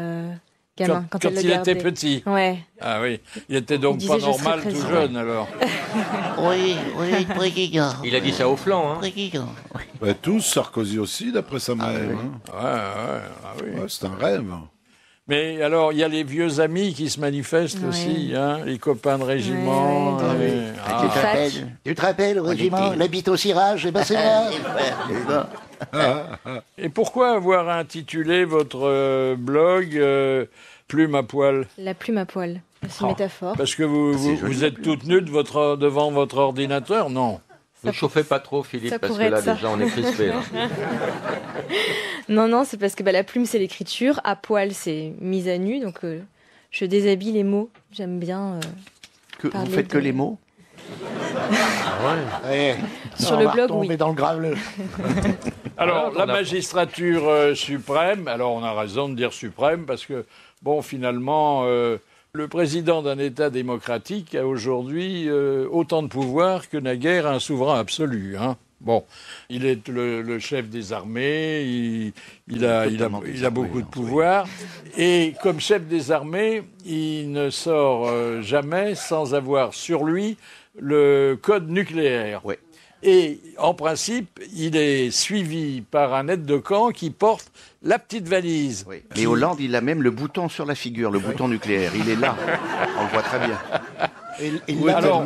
gamin. Quand il était petit. Ouais. Ah oui, il était donc pas normal tout jeune alors. Oui, président. Il a dit ça au flanc, hein. Président. Tous, Sarkozy aussi, d'après sa mère. C'est un rêve. Mais alors, il y a les vieux amis qui se manifestent aussi, hein, les copains de régiment. Tu te rappelles, au régiment, la bite au cirage, et ben c'est là. Et pourquoi avoir intitulé votre blog Plume à poil? La plume à poil, c'est une métaphore. Parce que vous êtes toute nue devant votre ordinateur, non? Ne chauffez pas trop, Philippe, parce que là, déjà, on est crispé. Non, c'est parce que la plume, c'est l'écriture. À poil, c'est mise à nu. Donc, je déshabille les mots. J'aime bien. Vous faites que les mots? Sur le blog, oui. Dans le graveleux. Alors, la magistrature suprême, alors on a raison de dire suprême, parce que, bon, finalement, le président d'un État démocratique a aujourd'hui autant de pouvoir que naguère un souverain absolu, hein. Bon, il est le chef des armées, il a beaucoup de pouvoir, et comme chef des armées, il ne sort jamais sans avoir sur lui le code nucléaire. Ouais. Et en principe, il est suivi par un aide de camp qui porte la petite valise. Oui. Mais Hollande, il a même le bouton sur la figure, le bouton nucléaire. Il est là. On le voit très bien. Alors,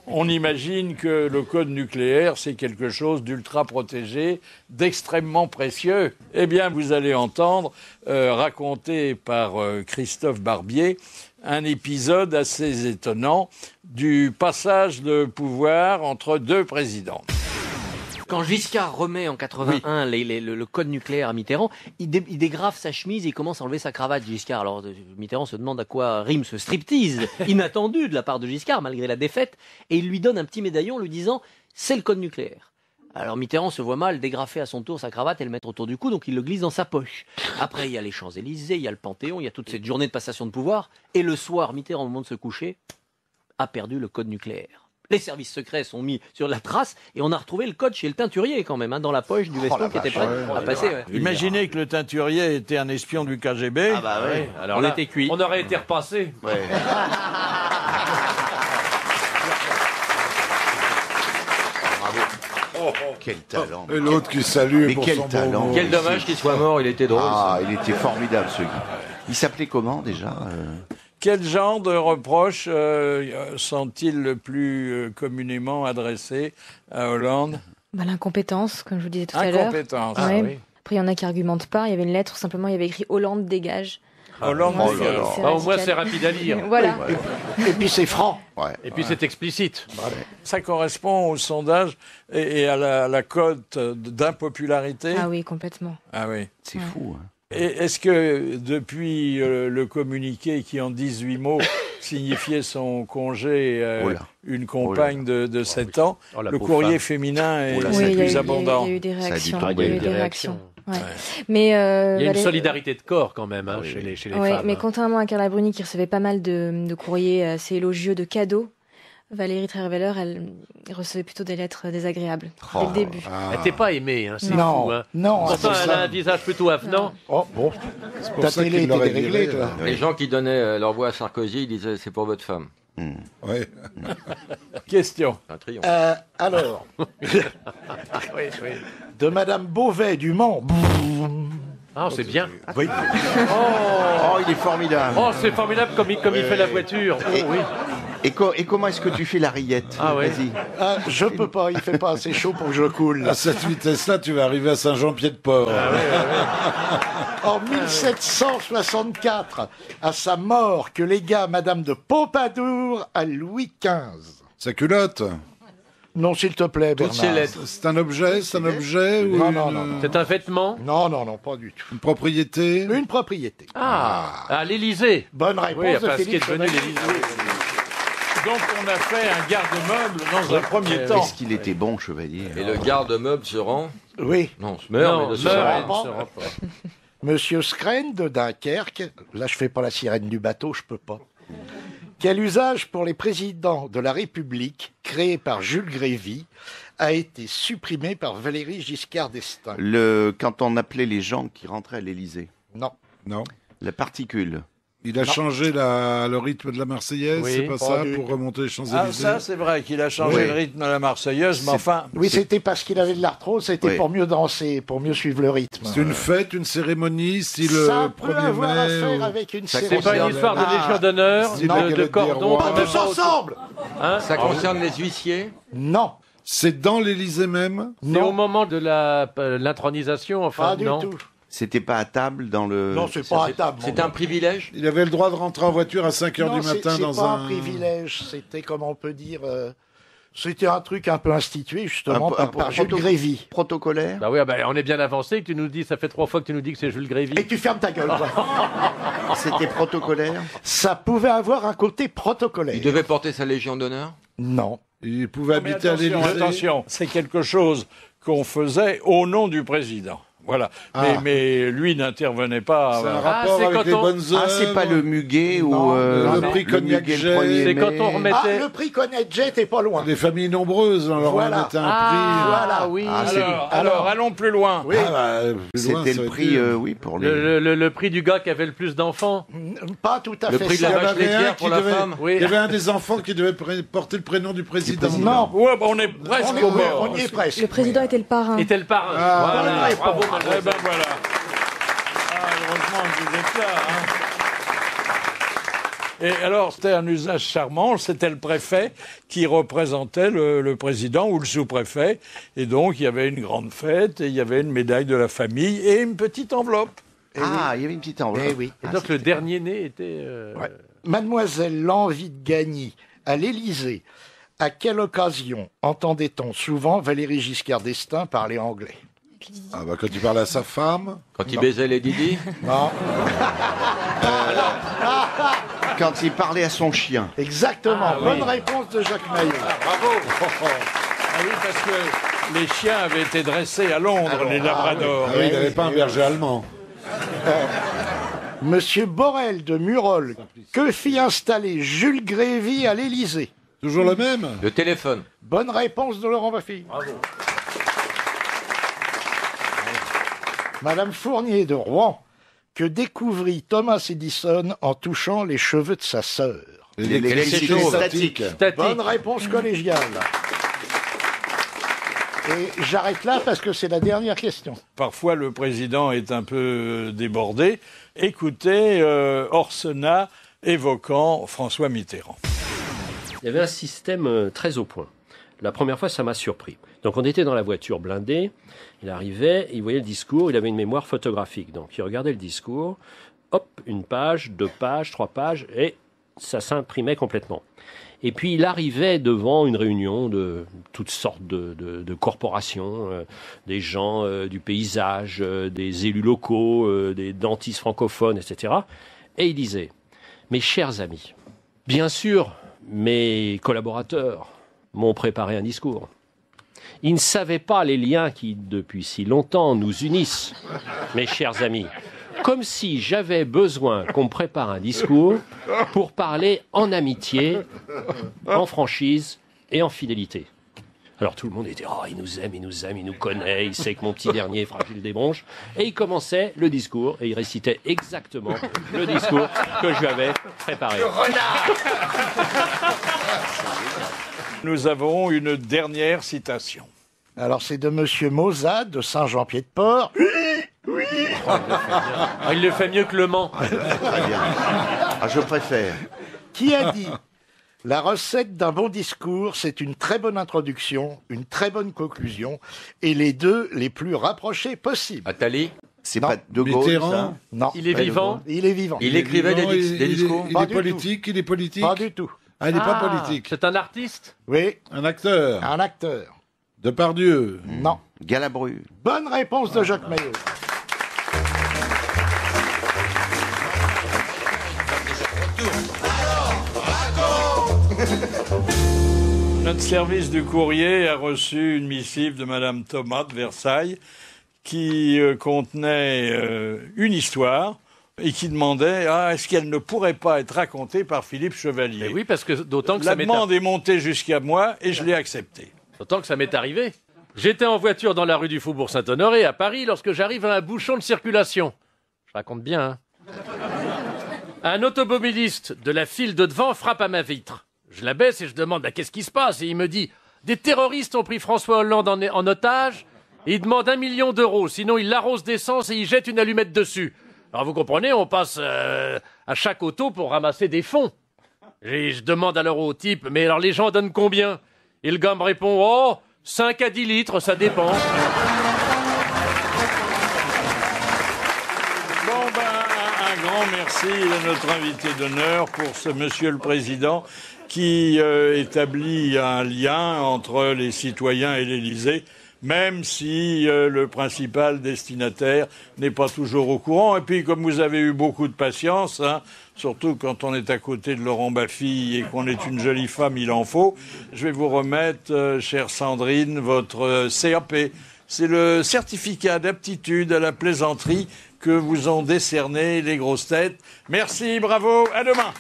on imagine que le code nucléaire, c'est quelque chose d'ultra protégé, d'extrêmement précieux. Eh bien, vous allez entendre, raconté par Christophe Barbier, un épisode assez étonnant du passage de pouvoir entre deux présidents. Quand Giscard remet en 81 le code nucléaire à Mitterrand, il dégrafe sa chemise et il commence à enlever sa cravate, Giscard. Alors Mitterrand se demande à quoi rime ce striptease inattendu de la part de Giscard, malgré la défaite, et il lui donne un petit médaillon lui disant « c'est le code nucléaire ». Alors Mitterrand se voit mal dégrafer à son tour sa cravate et le mettre autour du cou, donc il le glisse dans sa poche. Après, il y a les Champs-Élysées, il y a le Panthéon, il y a toute cette journée de passation de pouvoir. Et le soir, Mitterrand, au moment de se coucher, a perdu le code nucléaire. Les services secrets sont mis sur la trace et on a retrouvé le code chez le teinturier quand même, dans la poche du veston qui était prêt à passer. Ouais. Imaginez que le teinturier était un espion du KGB. Ah bah ouais. Alors on là, était cuit. On aurait été repassé. Ouais. Bravo. Quel talent. Et l'autre qui salue Mais pour quel son talent. bon mot. Quel dommage qu'il soit mort, il était drôle. Ah, il était formidable ce Guy. Il s'appelait comment déjà Quel genre de reproches sont-ils le plus communément adressés à Hollande? L'incompétence, comme je vous disais tout à l'heure. Incompétence. Ouais. Oui. Après, il y en a qui argumentent pas. Il y avait une lettre, simplement, il y avait écrit Hollande dégage. Hollande dégage. Au moins, c'est rapide à lire. Voilà. Et puis c'est franc. Et puis c'est explicite. Ça correspond au sondage et à la cote d'impopularité. Ah oui, complètement. Ah oui. C'est fou. Hein. Et est-ce que depuis le communiqué qui en 18 mots signifiait son congé une compagne de 7 ans, le courrier féminin est plus abondant? Il y a eu des réactions. Il y a eu des réactions. Ouais. Mais il y a une solidarité de corps quand même chez les femmes. Mais contrairement à Carla Bruni qui recevait pas mal de courriers assez élogieux, de cadeaux, Valérie Trierweiler, elle recevait plutôt des lettres désagréables dès le début. Elle n'était pas aimée, c'est Non, fou. Hein. non, Pourtant, c'est elle ça. a un visage plutôt avenant. Oh, bon. C'est pour Ta ça télé qu'il l'aurait était déréglée, viré, toi. Les gens qui donnaient leur voix à Sarkozy, ils disaient c'est pour votre femme. Ouais. Question. Un triomphe. Alors, de Madame Beauvais du Mans. Ah, c'est bien. Oui. Oh, il est formidable. Oh, c'est formidable comme il fait la voiture. Oh, oui. Et comment est-ce que tu fais la rillette? Ah oui. Vas-y. Ah, je peux pas, il fait pas assez chaud pour que je coule. À cette vitesse-là, tu vas arriver à Saint-Jean-Pied-de-Port. En 1764, à sa mort, que légua Madame de Pompadour à Louis XV. Sa culotte? Non, s'il te plaît, Toutes Bernard. ces lettres. C'est un objet? C'est un objet ou Non. C'est un vêtement? Non, pas du tout. Une propriété? Une propriété. À l'Élysée. Bonne réponse Oui, de parce qu'il est Philippe devenu Chevalier. l'Élysée. Donc on a fait un garde-meuble dans un premier temps. Est-ce qu'il était bon, Chevalier? Et le garde-meuble se rend? Oui. Non, se meurt, mais ne se rend pas. Monsieur Scrène de Dunkerque, là je fais pas la sirène du bateau, je peux pas. Quel usage pour les présidents de la République, créé par Jules Grévy, a été supprimé par Valéry Giscard d'Estaing? Quand on appelait les gens qui rentraient à l'Élysée. Non. La particule. Il a changé le rythme de la Marseillaise, Oui. c'est pas ça, pour remonter les Ah, Champs-Élysées? ça, c'est vrai qu'il a changé le rythme de la Marseillaise, mais enfin. Oui, c'était parce qu'il avait de l'arthrose, c'était pour mieux danser, pour mieux suivre le rythme. C'est une fête, une cérémonie, style Ça peut 1er avoir à mai. faire avec une C'est cérémonie. pas une histoire de Légion d'honneur, de cordon. Pas tous ensemble. Hein? Ça concerne les huissiers? Non. C'est dans l'Élysée même? C'est au moment de l'intronisation, enfin, Pas du non. tout. C'était pas à table dans le... Non, c'est pas à table. C'était un privilège? Il avait le droit de rentrer en voiture à 5 heures Non, du matin c'est dans pas un privilège, c'était, comment on peut dire, c'était un truc un peu institué, justement, par Jules Grévy. Protocolaire? Bah oui, on est bien avancé, que tu nous dis, ça fait 3 fois que tu nous dis que c'est Jules Grévy. Et tu fermes ta gueule. C'était protocolaire? Ça pouvait avoir un côté protocolaire. Il devait porter sa Légion d'honneur? Non. Il pouvait Mais habiter à attention, l'Élysée? attention, c'est quelque chose qu'on faisait au nom du président. Voilà. Mais lui n'intervenait pas. C'est un rapport avec les bonnes œuvres? Ah, c'est pas le muguet ou le prix Cognac Jet. C'est quand on remettait... Ah, le prix Cognac Jet, t'es pas loin. Des familles nombreuses, on leur remettait un prix. Voilà, oui. Alors, allons plus loin. Oui. C'était le prix, oui, pour les... Le prix du gars qui avait le plus d'enfants. Pas tout à Le fait prix de ça. la vache laitière pour la femme? Il y avait un des enfants qui devait porter le prénom du président. Non. Ouais, on est presque au bord. On y est presque. Le président était le parrain. Était le parrain. Voilà. Bravo, Eh ben voilà. Heureusement que vous êtes là. Et alors, c'était un usage charmant, c'était le préfet qui représentait le président ou le sous-préfet. Et donc, il y avait une grande fête, et il y avait une médaille de la famille et une petite enveloppe. il y avait une petite enveloppe. Eh oui. Et donc le dernier né était... Ouais. Mademoiselle L'Envie de Gagny, à l'Élysée, à quelle occasion entendait-on souvent Valéry Giscard d'Estaing parler anglais? Ah bah quand il parlait à sa femme. Quand il baisait les Didi? Non. Quand il parlait à son chien. Exactement. Bonne réponse de Jacques Maillot. Bravo. Ah oui, parce que les chiens avaient été dressés à Londres, les labradors. Il n'avait pas un berger allemand. Monsieur Borel de Murol, que fit installer Jules Grévy à l'Élysée? Toujours le même? Le téléphone. Bonne réponse de Laurent Baffy. Bravo. Madame Fournier de Rouen, que découvrit Thomas Edison en touchant les cheveux de sa sœur? L'électricité statique. Bonne réponse collégiale. Et j'arrête là parce que c'est la dernière question. Parfois, le président est un peu débordé. Écoutez Orsena évoquant François Mitterrand. Il y avait un système très au point. La première fois, ça m'a surpris. Donc on était dans la voiture blindée, il arrivait, il voyait le discours, il avait une mémoire photographique. Donc il regardait le discours, hop, 1 page, 2 pages, 3 pages, et ça s'imprimait complètement. Et puis il arrivait devant une réunion de toutes sortes de corporations, des gens du paysage, des élus locaux, des dentistes francophones, etc. Et il disait, mes chers amis, bien sûr, mes collaborateurs m'ont préparé un discours. Ils ne savaient pas les liens qui, depuis si longtemps, nous unissent, mes chers amis. Comme si j'avais besoin qu'on me prépare un discours pour parler en amitié, en franchise et en fidélité. Alors tout le monde était « Oh, il nous aime, il nous connaît, il sait que mon petit dernier est fragile des bronches. » Et il commençait le discours et il récitait exactement le discours que je lui avais préparé. Nous avons une dernière citation. Alors c'est de Monsieur Mozat de Saint-Jean-Pied-de-Port. Oui. Il le fait mieux que Le Mans. Très bien. Ah, je préfère. Qui a dit « La recette d'un bon discours, c'est une très bonne introduction, une très bonne conclusion, et les deux les plus rapprochés possibles. » Attali? C'est pas De Gaulle, Mitterrand. ça? Non. Il est vivant? Il est vivant. Il écrivait des discours? Il est politique, il est politique? Pas du tout. Ah, il n'est pas politique. C'est un artiste? Oui. Un acteur? Un acteur. Depardieu? Non. Galabru. Bonne réponse de Jacques Maillot. Notre service du courrier a reçu une missive de Madame Thomas de Versailles qui contenait une histoire et qui demandait est-ce qu'elle ne pourrait pas être racontée par Philippe Chevalier. Mais oui, parce que d'autant que la ça m'est demande est montée jusqu'à moi et je l'ai acceptée. D'autant que ça m'est arrivé. J'étais en voiture dans la rue du Faubourg Saint-Honoré à Paris lorsque j'arrive à un bouchon de circulation. Je raconte bien, hein. Un automobiliste de la file de devant frappe à ma vitre. Je la baisse et je demande qu'est-ce qui se passe, et il me dit des terroristes ont pris François Hollande en otage et ils demandent 1 million d'euros, sinon ils l'arrosent d'essence et ils jettent une allumette dessus. Alors vous comprenez, on passe à chaque auto pour ramasser des fonds. Et je demande alors au type, mais alors les gens donnent combien? Et le gars me répond 5 à 10 litres, ça dépend. Un grand merci à notre invité d'honneur pour ce Monsieur le Président qui établit un lien entre les citoyens et l'Élysée, même si le principal destinataire n'est pas toujours au courant. Et puis, comme vous avez eu beaucoup de patience, surtout quand on est à côté de Laurent Baffy et qu'on est une jolie femme, il en faut, je vais vous remettre, chère Sandrine, votre CAP. C'est le certificat d'aptitude à la plaisanterie que vous ont décerné les grosses têtes. Merci, bravo, à demain.